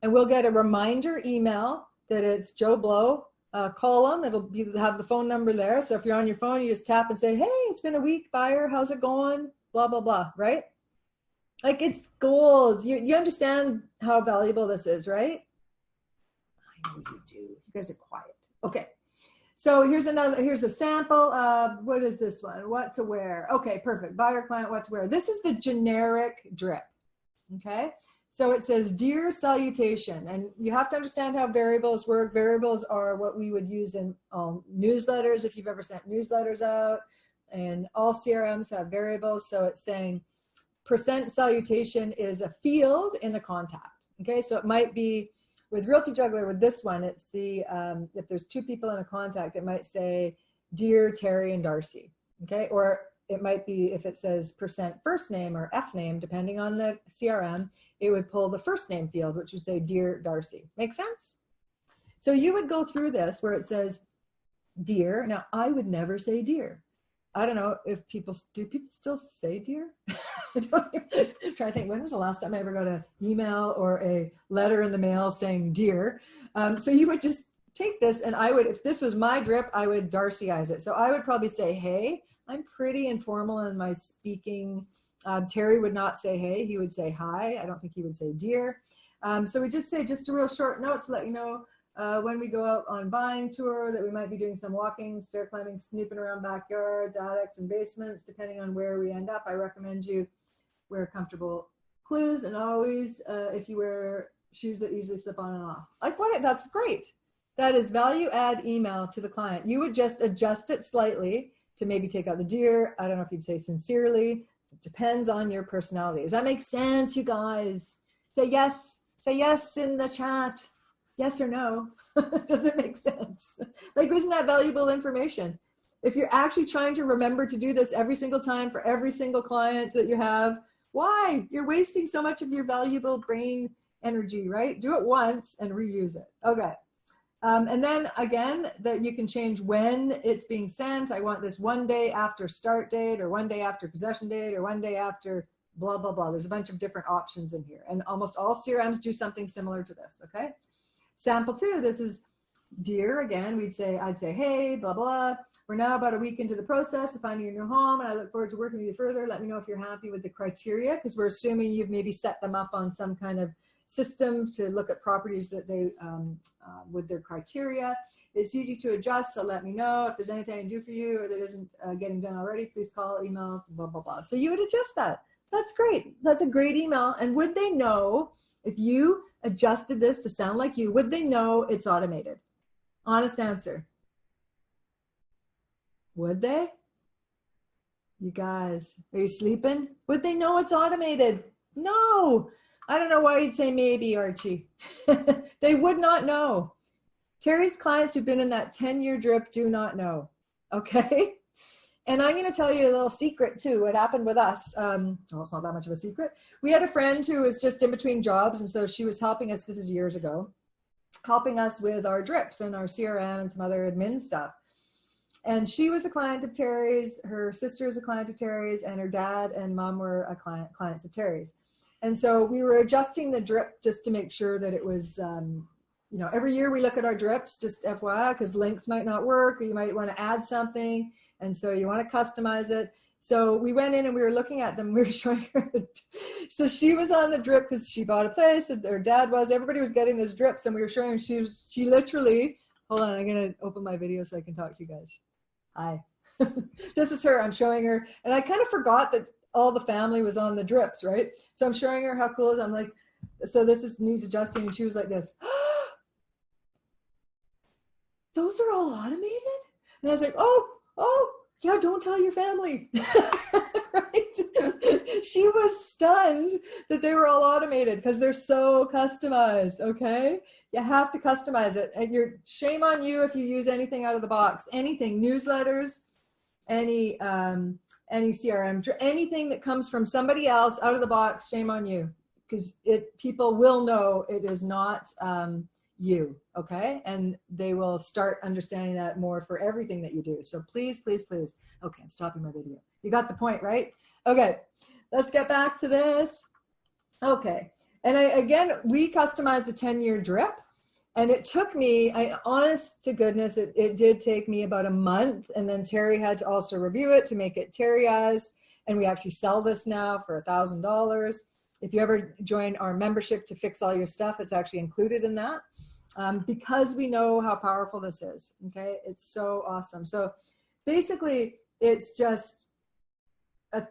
And we'll get a reminder email that it's Joe Blow, call them. It'll have the phone number there. So if you're on your phone, you just tap and say, hey, it's been a week, buyer, how's it going? Blah, blah, blah, right? Like it's gold. You understand how valuable this is, right? I know you do. You guys are quiet. Okay. So here's a sample of, what is this one? What to wear. Okay, perfect. Buyer client, what to wear. This is the generic drip, okay? So it says, dear salutation. And you have to understand how variables work. Variables are what we would use in newsletters, if you've ever sent newsletters out. And all CRMs have variables. So it's saying % salutation is a field in the contact, okay? So it might be, with Realty Juggler, with this one, it's the, if there's 2 people in a contact, it might say, dear Terry and Darcy, okay? Or it might be, if it says % first name or F name, depending on the CRM, it would pull the first name field, which would say, dear Darcy. Make sense? So you would go through this where it says, dear. Now, I would never say dear. I don't know if do people still say dear? I'm trying to think, when was the last time I ever got an email or a letter in the mail saying dear? So you would just take this, and I would, if this was my drip, I would Darcyize it. So I would probably say, hey. I'm pretty informal in my speaking. Terry would not say hey, he would say hi. I don't think he would say dear. So we just say just a real short note to let you know when we go out on buying tour that we might be doing some walking, stair climbing, snooping around backyards, attics, and basements, depending on where we end up. I recommend you wear comfortable clothes, and always, if you wear shoes that easily slip on and off. Like what? That's great. That is value add email to the client. You would just adjust it slightly to maybe take out the dear. I don't know if you'd say sincerely. It depends on your personality. Does that make sense, you guys? Say yes. Say yes in the chat. Yes or no. Does it make sense? Like, isn't that valuable information? If you're actually trying to remember to do this every single time for every single client that you have, why? You're wasting so much of your valuable brain energy, right? Do it once and reuse it. Okay. And then again, that you can change when it's being sent. I want this 1 day after start date, or 1 day after possession date, or 1 day after blah, blah, blah. There's a bunch of different options in here. And almost all CRMs do something similar to this, okay? Sample 2, this is dear. Again, I'd say, hey, blah, blah. We're now about a week into the process of finding your new home, and I look forward to working with you further. Let me know if you're happy with the criteria, because we're assuming you've maybe set them up on some kind of system to look at properties that they, with their criteria. It's easy to adjust, so let me know if there's anything I can do for you or that isn't getting done already. Please call, email, blah, blah, blah. So you would adjust that. That's great. That's a great email. And would they know, if you adjusted this to sound like you, would they know it's automated? Honest answer. Would they? You guys, are you sleeping? Would they know it's automated? No. I don't know why you'd say maybe, Archie. They would not know. Terry's clients who've been in that 10-year drip do not know, okay? And I'm going to tell you a little secret too, what happened with us. Well, it's not that much of a secret. We had a friend who was just in between jobs, and so she was helping us, this is years ago, helping us with our drips and our CRM and some other admin stuff. And she was a client of Terry's, her sister is a client of Terry's, and her dad and mom were clients of Terry's. And so we were adjusting the drip just to make sure that it was, you know, every year we look at our drips, just FYI, because links might not work, or you might want to add something. And so you want to customize it. So we went in and we were looking at them. We were showing her. So she was on the drip because she bought a place, and her dad was. Everybody was getting this drips, and we were showing her. She literally. Hold on, I'm gonna open my video so I can talk to you guys. Hi. This is her. I'm showing her, and I kind of forgot that all the family was on the drips, right? So I'm showing her how cool it is. I'm like, so this needs adjusting, and she was like this. Those are all automated? And I was like, oh, yeah, don't tell your family. Right? She was stunned that they were all automated because they're so customized, okay? You have to customize it. And shame on you if you use anything out of the box. Anything, newsletters, any CRM, anything that comes from somebody else out of the box, shame on you. Because people will know it is not you, okay? And they will start understanding that more for everything that you do. So please, please, please. Okay, I'm stopping my video. You got the point, right? Okay, let's get back to this. Okay, and again, we customized a 10-year drip, and it took me, honest to goodness, it did take me about a month, and then Terry had to also review it to make it Terryized, and we actually sell this now for $1,000. If you ever join our membership to fix all your stuff, it's actually included in that. Because we know how powerful this is, okay? It's so awesome. So basically, it's just 3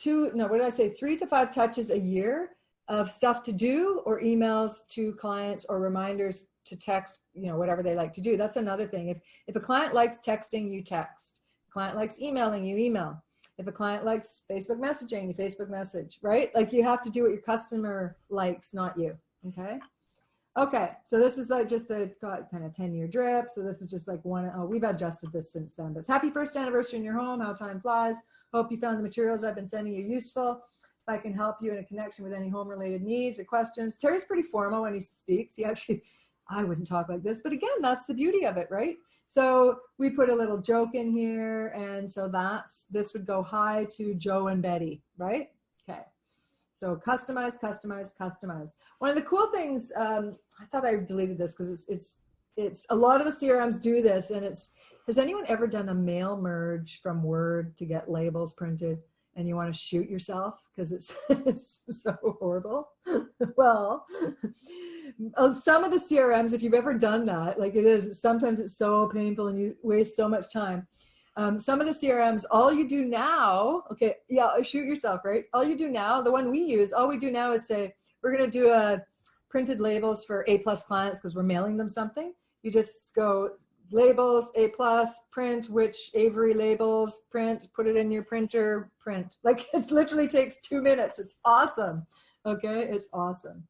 to 5 touches a year of stuff to do, or emails to clients, or reminders to text, whatever they like to do. That's another thing. If a client likes texting, you text. If a client likes emailing, you email. If a client likes Facebook messaging, you Facebook message, right? Like, you have to do what your customer likes, not you, okay? Okay, so this is just the kind of 10-year drip. So this is just like we've adjusted this since then. But happy first anniversary in your home, how time flies. Hope you found the materials I've been sending you useful. If I can help you in a connection with any home-related needs or questions. Terry's pretty formal when he speaks. I wouldn't talk like this, but again, that's the beauty of it, right? So we put a little joke in here, and so this would go hi to Joe and Betty, right? Okay. So customize, customize, customize. One of the cool things, I thought I deleted this because it's a lot of the CRMs do this, and has anyone ever done a mail merge from Word to get labels printed, and you want to shoot yourself because it's so horrible? Well, some of the CRMs, if you've ever done that, like sometimes it's so painful and you waste so much time. Some of the CRMs, all you do now, okay, yeah, shoot yourself, right? All you do now, the one we use, all we do now is say, we're going to do printed labels for A+ clients because we're mailing them something. You just go labels, A+, print, which Avery labels, print, put it in your printer, print. Like, it literally takes 2 minutes. It's awesome. Okay, it's awesome.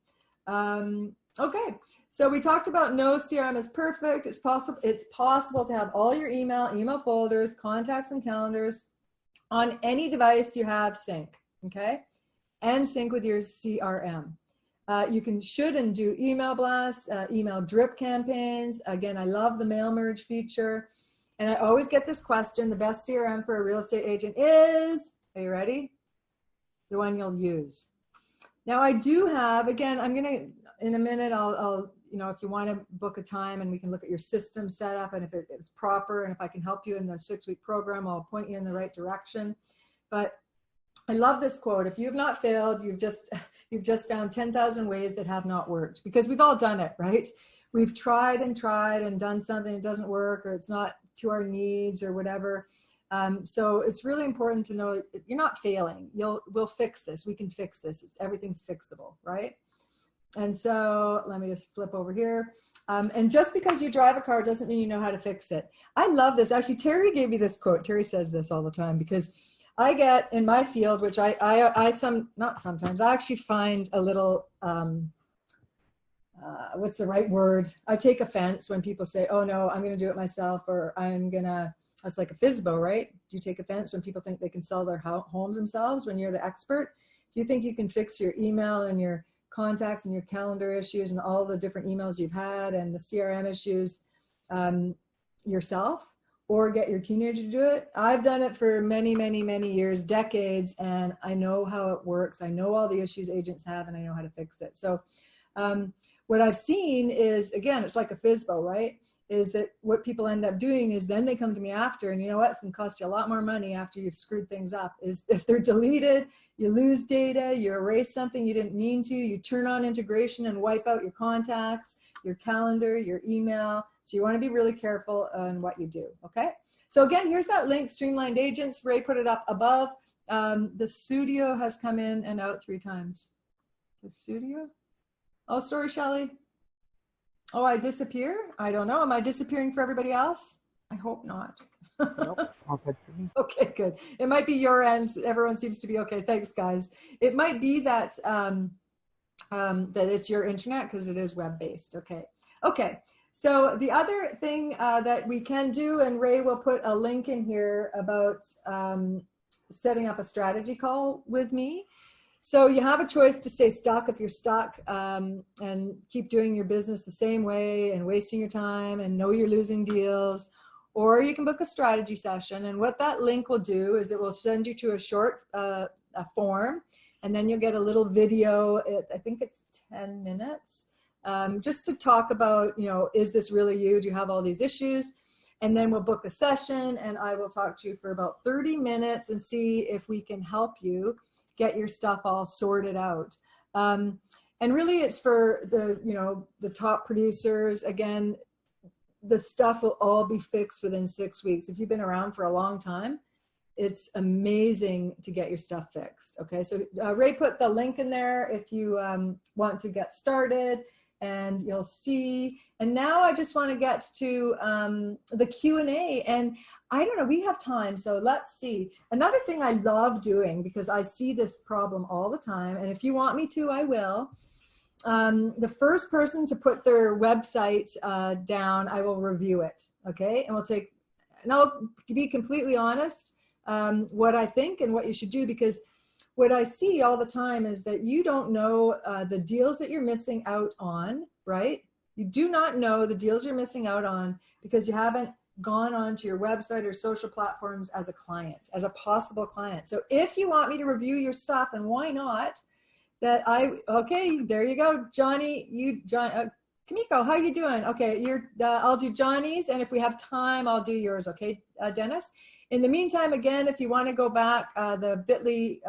Okay, so we talked about no CRM is perfect. It's possible to have all your email folders, contacts, and calendars on any device you have sync, okay? And sync with your CRM. You should and do email blasts, email drip campaigns. Again, I love the mail merge feature. And I always get this question, the best CRM for a real estate agent is, are you ready? The one you'll use. Now I do have, again, I'm gonna, in a minute, I'll if you want to book a time and we can look at your system setup and if it's proper, and if I can help you in the 6-week program, I'll point you in the right direction. But I love this quote. If you have not failed, you've just found 10,000 ways that have not worked, because we've all done it, right? We've tried and done something, it doesn't work, or it's not to our needs or whatever. So it's really important to know you're not failing. We'll fix this. We can fix this. Everything's fixable, right? And so let me just flip over here. And just because you drive a car doesn't mean you know how to fix it. I love this. Actually, Terry gave me this quote. Terry says this all the time, because I get in my field, which I actually find a little, what's the right word? I take offense when people say, oh no, I'm going to do it myself, or that's like a FSBO, right? Do you take offense when people think they can sell their homes themselves when you're the expert? Do you think you can fix your email and your contacts and your calendar issues and all the different emails you've had and the CRM issues yourself, or get your teenager to do it? I've done it for many, many, many years, decades, and I know how it works. I know all the issues agents have, and I know how to fix it. So what I've seen is, again, it's like a FSBO, right? is that what people end up doing is then they come to me after, and you know what, it's going to cost you a lot more money after you've screwed things up, is if they're deleted, you lose data, you erase something you didn't mean to, you turn on integration and wipe out your contacts, your calendar, your email. So you want to be really careful on what you do, okay? So again, here's that link, Streamlined Agents. Ray put it up above. The studio has come in and out 3 times. The studio? Oh, sorry, Shelly. Oh, I disappear? I don't know. Am I disappearing for everybody else? I hope not. Nope, all good for me. Okay, good. It might be your end. Everyone seems to be okay. Thanks, guys. It might be that that it's your internet because it is web-based. Okay. Okay. So the other thing that we can do, and Ray will put a link in here about setting up a strategy call with me. So you have a choice to stay stuck if you're stuck and keep doing your business the same way and wasting your time and know you're losing deals, or you can book a strategy session. And what that link will do is it will send you to a short a form, and then you'll get a little video. I think it's 10 minutes, just to talk about, you know, is this really you? Do you have all these issues? And then we'll book a session, and I will talk to you for about 30 minutes and see if we can help you get your stuff all sorted out. And really it's for the, you know, the top producers. Again, the stuff will all be fixed within 6 weeks. If you've been around for a long time, it's amazing to get your stuff fixed. Okay, so Ray put the link in there if you want to get started, and you'll see. And now I just want to get to the Q&A, and I don't know, we have time, so let's see. Another thing I love doing, because I see this problem all the time, and if you want me to, I will. The first person to put their website down, I will review it, okay? And I'll be completely honest what I think and what you should do, because what I see all the time is that you don't know the deals that you're missing out on, right? You do not know the deals you're missing out on because you haven't gone onto your website or social platforms as a client, as a possible client. So if you want me to review your stuff, and why not, okay, there you go. Johnny, Kamiko, how you doing? Okay, I'll do Johnny's, and if we have time, I'll do yours, okay, Dennis? In the meantime, again, if you want to go back, the bit.ly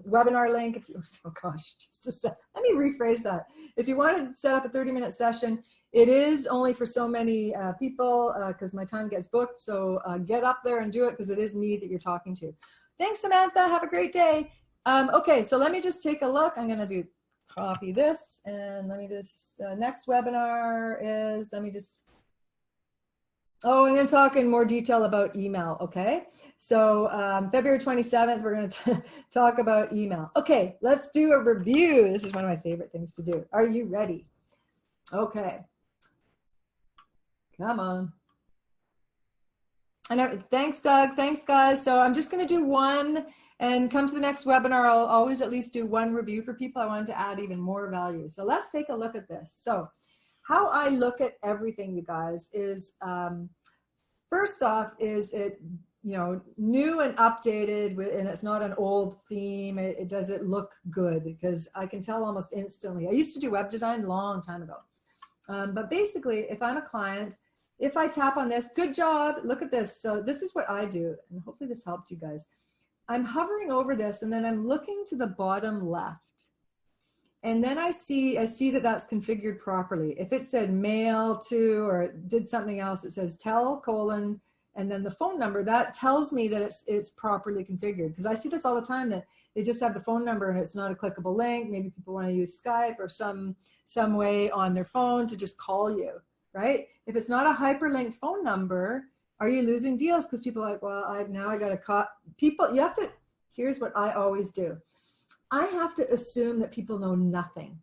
webinar link, oh gosh, just a sec. Let me rephrase that. If you want to set up a 30-minute session, it is only for so many people because my time gets booked. So get up there and do it, because it is me that you're talking to. Thanks, Samantha. Have a great day. Okay, so let me just take a look. I'm going to copy this, and let me just, next webinar is, I'm going to talk in more detail about email, okay? So February 27th, we're going to talk about email. Okay, let's do a review. This is one of my favorite things to do. Are you ready? Okay. Come on. And thanks, Doug. Thanks, guys. So I'm just going to do one, and come to the next webinar. I'll always at least do one review for people. I wanted to add even more value. So let's take a look at this. So how I look at everything, you guys, is first off, is it, you know, new and updated, and it's not an old theme. Does it look good? Because I can tell almost instantly. I used to do web design a long time ago. But basically, if I'm a client, if I tap on this, good job, look at this. So this is what I do, and hopefully this helped you guys. I'm hovering over this, and then I'm looking to the bottom left. And then I see that that's configured properly. If it said mail to, or it did something else, it says tell : and then the phone number, that tells me that it's properly configured. Because I see this all the time, that they just have the phone number and it's not a clickable link. Maybe people want to use Skype or some way on their phone to just call you, right? If it's not a hyperlinked phone number, are you losing deals? Because people are like, well, now I got to cut. People, you have to, here's what I always do. I have to assume that people know nothing.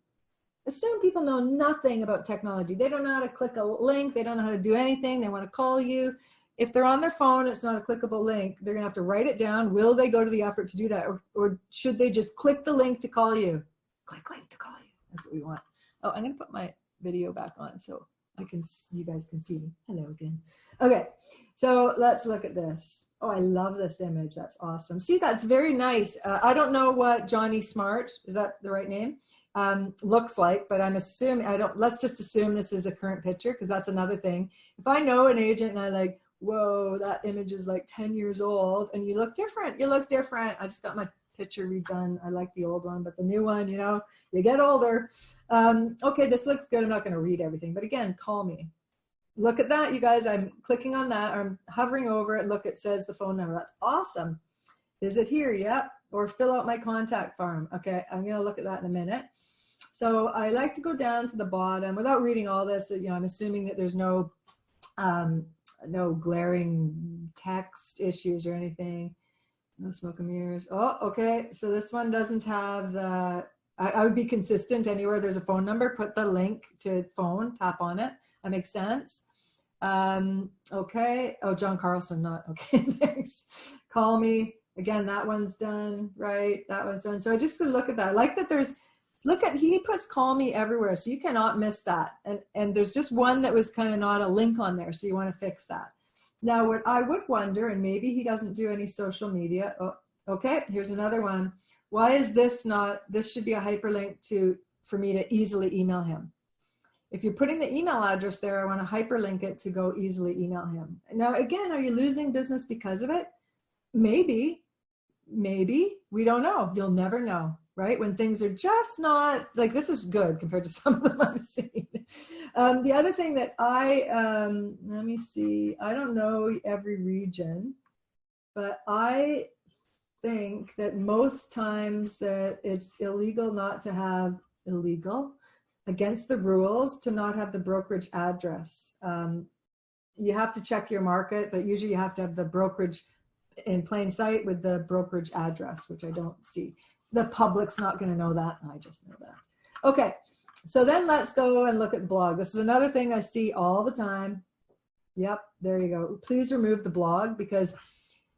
Assume people know nothing about technology. They don't know how to click a link. They don't know how to do anything. They want to call you. If they're on their phone, it's not a clickable link. They're going to have to write it down. Will they go to the effort to do that? Or should they just click the link to call you? Click link to call you. That's what we want. Oh, I'm going to put my video back on. So you guys can see me. Hello again. Okay, so let's look at this. Oh, I love this image. That's awesome. See, that's very nice. I don't know what Johnny Smart, is that the right name? Looks like, but I'm assuming, let's just assume this is a current picture, because that's another thing. If I know an agent and I like, whoa, that image is like 10 years old and you look different, I just got my picture redone. I like the old one, but the new one, you know, you get older. Okay, this looks good. I'm not going to read everything, but again, call me. Look at that, you guys. I'm clicking on that. I'm hovering over it. Look, it says the phone number. That's awesome. Is it here? Yep. Or fill out my contact form. Okay, I'm going to look at that in a minute. So I like to go down to the bottom without reading all this. You know, I'm assuming that there's no glaring text issues or anything. No smoke and mirrors. Oh, okay. So this one doesn't have the, I would be consistent anywhere there's a phone number, put the link to phone, tap on it. That makes sense. Okay. Oh, John Carlson, not okay. Thanks. Call me. Again, that one's done, right? That one's done. So I just look at that. I like that there's, he puts call me everywhere. So you cannot miss that. And there's just one that was kind of not a link on there. So you want to fix that. Now, what I would wonder, and maybe he doesn't do any social media. Oh, okay, here's another one. Why is this not, this should be a hyperlink for me to easily email him. If you're putting the email address there, I want to hyperlink it to go easily email him. Now, again, are you losing business because of it? Maybe, we don't know. You'll never know, right? When things are just not, like this is good compared to some of them I've seen. The other thing that let me see, I don't know every region, but I think that most times that it's illegal not to have, against the rules to not have the brokerage address. You have to check your market, but usually you have to have the brokerage in plain sight with the brokerage address, which I don't see. The public's not going to know that. I just know that. Okay, so then let's go and look at blog. This is another thing I see all the time. Yep, there you go. Please remove the blog, because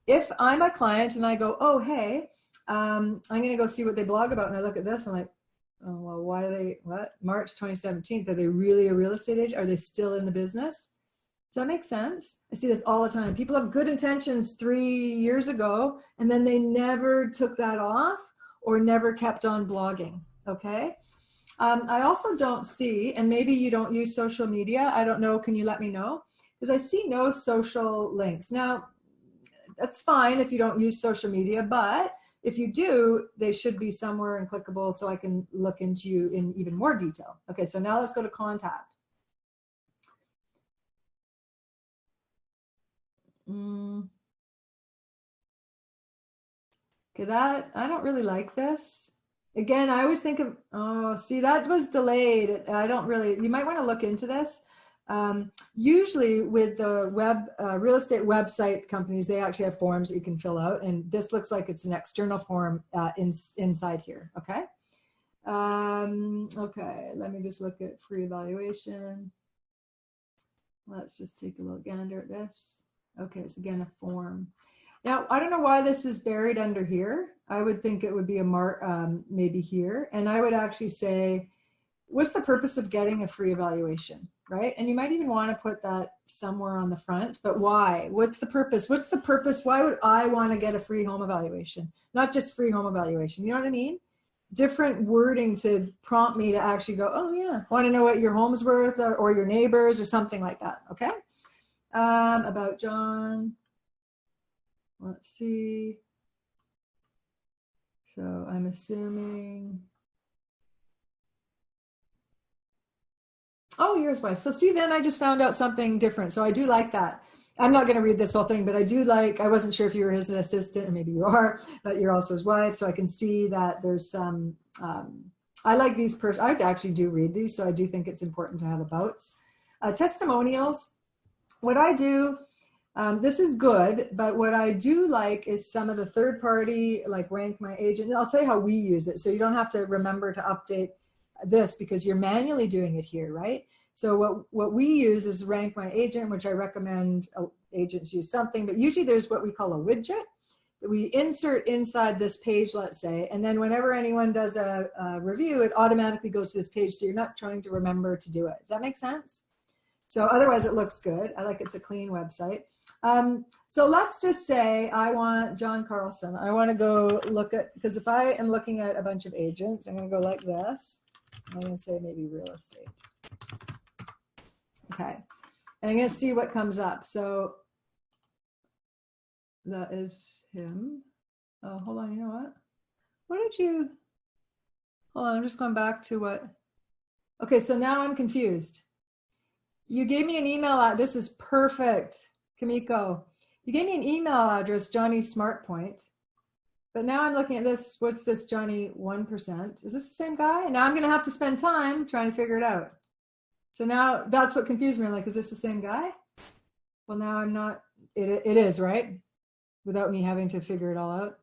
if I'm a client and I go, oh, hey, I'm going to go see what they blog about, and I look at this, I'm like, oh, well, why are they, what? March 2017, are they really a real estate agent? Are they still in the business? Does that make sense? I see this all the time. People have good intentions 3 years ago, and then they never took that off or never kept on blogging, okay? I also don't see, and maybe you don't use social media, I don't know, can you let me know? Because I see no social links. Now, that's fine if you don't use social media, but if you do, they should be somewhere and clickable so I can look into you in even more detail. Okay, so now let's go to contact. Okay, that, I don't really like this. Again, I always think of, oh, see, that was delayed. I don't really, you might want to look into this. Usually with the real estate website companies, they actually have forms that you can fill out, and this looks like it's an external form inside here, okay? Okay, let me just look at free evaluation. Let's just take a little gander at this. Okay, it's again a form. Now, I don't know why this is buried under here. I would think it would be a maybe here, and I would actually say, what's the purpose of getting a free evaluation, right? And you might even want to put that somewhere on the front, but why? What's the purpose? What's the purpose? Why would I want to get a free home evaluation? Not just free home evaluation, you know what I mean? Different wording to prompt me to actually go, oh yeah, want to know what your home's worth or your neighbors or something like that, okay? About John, let's see. So I'm assuming, oh, here's wife. So see, then I just found out something different. So I do like that. I'm not going to read this whole thing, but I do like, I wasn't sure if you were his assistant, or maybe you are, but you're also his wife. So I can see that there's some, I like these I actually do read these. So I do think it's important to have abouts. Testimonials. What I do, this is good, but what I do like is some of the third party, like Rank My Agent. I'll tell you how we use it. So you don't have to remember to update this because you're manually doing it here, right? So what we use is Rank My Agent, which I recommend agents use something, but usually there's what we call a widget that we insert inside this page, let's say, and then whenever anyone does a review, it automatically goes to this page, so you're not trying to remember to do it. Does that make sense? So otherwise it looks good. I like it's a clean website. So let's just say I want John Carlson. I want to go look at, because if I am looking at a bunch of agents, I'm going to go like this. I'm going to say maybe real estate. Okay. And I'm going to see what comes up. So that is him. Oh, hold on. You know what? What did you, hold on. I'm just going back to what. Okay. So now I'm confused. You gave me an email. This is perfect. Kamiko, you gave me an email address, Johnny SmartPoint, but now I'm looking at this. What's this, Johnny 1%? Is this the same guy? And now I'm going to have to spend time trying to figure it out. So now that's what confused me. I'm like, is this the same guy? Well, now I'm not. It is, right? Without me having to figure it all out.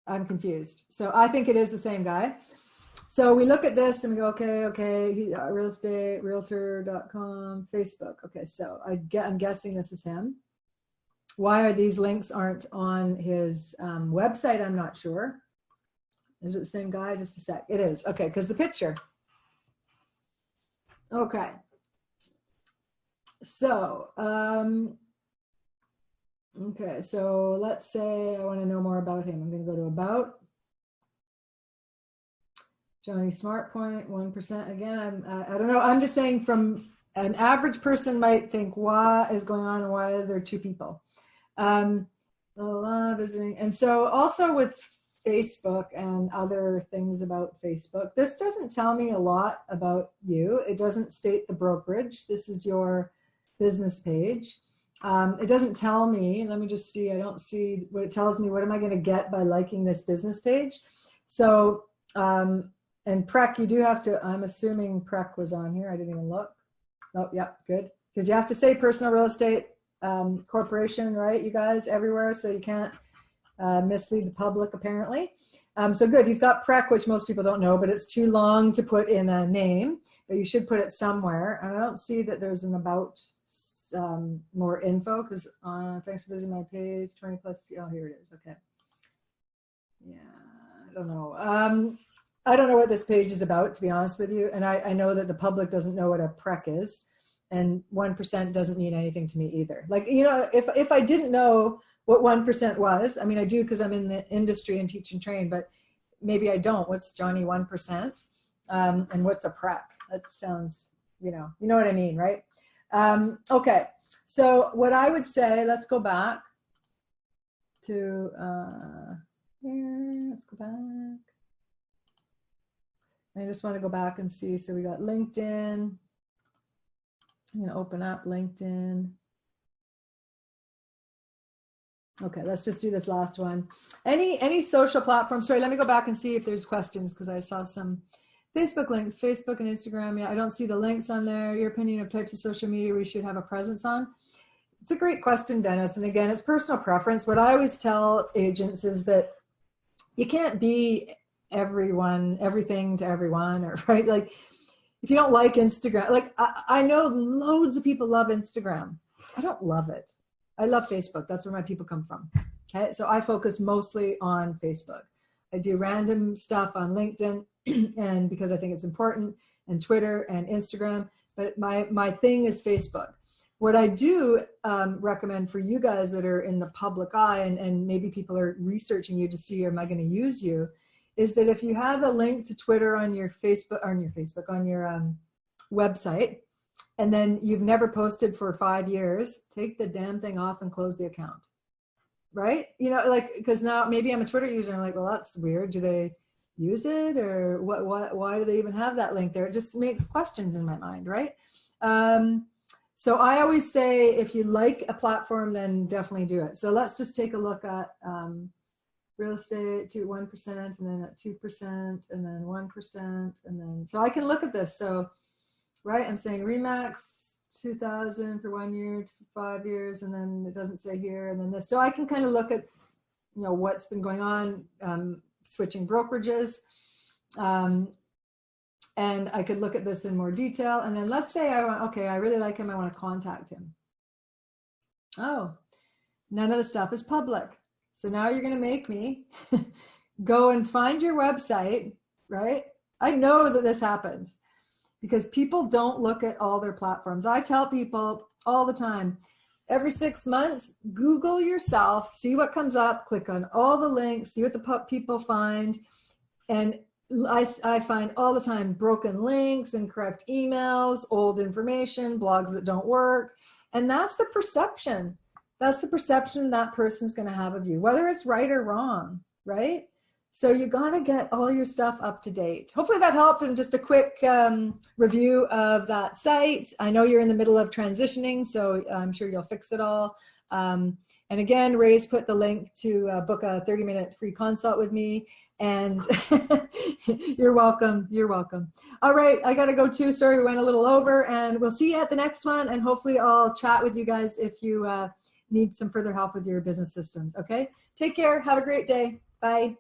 I'm confused. So I think it is the same guy. So we look at this and we go, okay, real estate, realtor.com, Facebook. Okay, so I'm guessing this is him. Why are these links aren't on his website? I'm not sure. Is it the same guy? Just a sec. It is. Okay, because the picture. Okay. So, okay, so let's say I want to know more about him. I'm going to go to About. Johnny SmartPoint, 1%. Again, I don't know. I'm just saying from an average person might think, what is going on and why are there two people? Visiting. And so also with Facebook and other things about Facebook, this doesn't tell me a lot about you. It doesn't state the brokerage. This is your business page. It doesn't tell me, let me just see. I don't see what it tells me. What am I going to get by liking this business page? So, and Prec, you do have to, I'm assuming Prec was on here. I didn't even look. Oh, yep, good. Because you have to say personal real estate corporation, right, you guys, everywhere. So you can't mislead the public, apparently. So good, he's got Prec, which most people don't know, but it's too long to put in a name. But you should put it somewhere. And I don't see that there's an about more info, because thanks for visiting my page, 20 plus, oh, here it is, okay. Yeah, I don't know. I don't know what this page is about, to be honest with you. And I know that the public doesn't know what a Prec is. And 1% doesn't mean anything to me either. Like, you know, if I didn't know what 1% was, I mean, I do because I'm in the industry and teach and train, but maybe I don't. What's Johnny 1%? And what's a Prec? That sounds, you know what I mean, right? Okay, so what I would say, let's go back to here, let's go back. I just want to go back and see. So we got LinkedIn. I'm going to open up LinkedIn. Okay, let's just do this last one. Any social platform. Sorry, let me go back and see if there's questions, because I saw some Facebook links, Facebook and Instagram. Yeah, I don't see the links on there. Your opinion of types of social media we should have a presence on. It's a great question, Dennis. And again, it's personal preference. What I always tell agents is that you can't be everything to everyone, or right? Like if you don't like Instagram, like I know loads of people love Instagram. I don't love it. I love Facebook. That's where my people come from. Okay. So I focus mostly on Facebook. I do random stuff on LinkedIn and because I think it's important, and Twitter and Instagram, but my thing is Facebook. What I do recommend for you guys that are in the public eye, and maybe people are researching you to see, am I going to use you, is that if you have a link to Twitter on your Facebook, on your website, and then you've never posted for 5 years, take the damn thing off and close the account, right? You know, like, because now maybe I'm a Twitter user and I'm like, well, that's weird. Do they use it, or why do they even have that link there? It just makes questions in my mind, right? So I always say, if you like a platform, then definitely do it. So let's just take a look at real estate to 1%, and then at 2%, and then 1%, and then, so I can look at this. So, right, I'm saying Remax 2,000 for 1 year, 5 years, and then it doesn't say here, and then this. So I can kind of look at, you know, what's been going on, switching brokerages. And I could look at this in more detail. And then let's say okay, I really like him. I want to contact him. Oh, none of the stuff is public. So now you're going to make me go and find your website, right? I know that this happens. because people don't look at all their platforms. I tell people all the time, every 6 months, Google yourself, see what comes up, click on all the links, see what the people find. And I find all the time broken links, incorrect emails, old information, blogs that don't work. And that's the perception. That's the perception that person's going to have of you, whether it's right or wrong, right? So you got to get all your stuff up to date. Hopefully that helped. And just a quick review of that site. I know you're in the middle of transitioning, so I'm sure you'll fix it all. And again, Ray's put the link to book a 30-minute free consult with me. And you're welcome. You're welcome. All right, I got to go too. Sorry, we went a little over, and we'll see you at the next one. And hopefully I'll chat with you guys if you need some further help with your business systems. Okay, take care. Have a great day. Bye.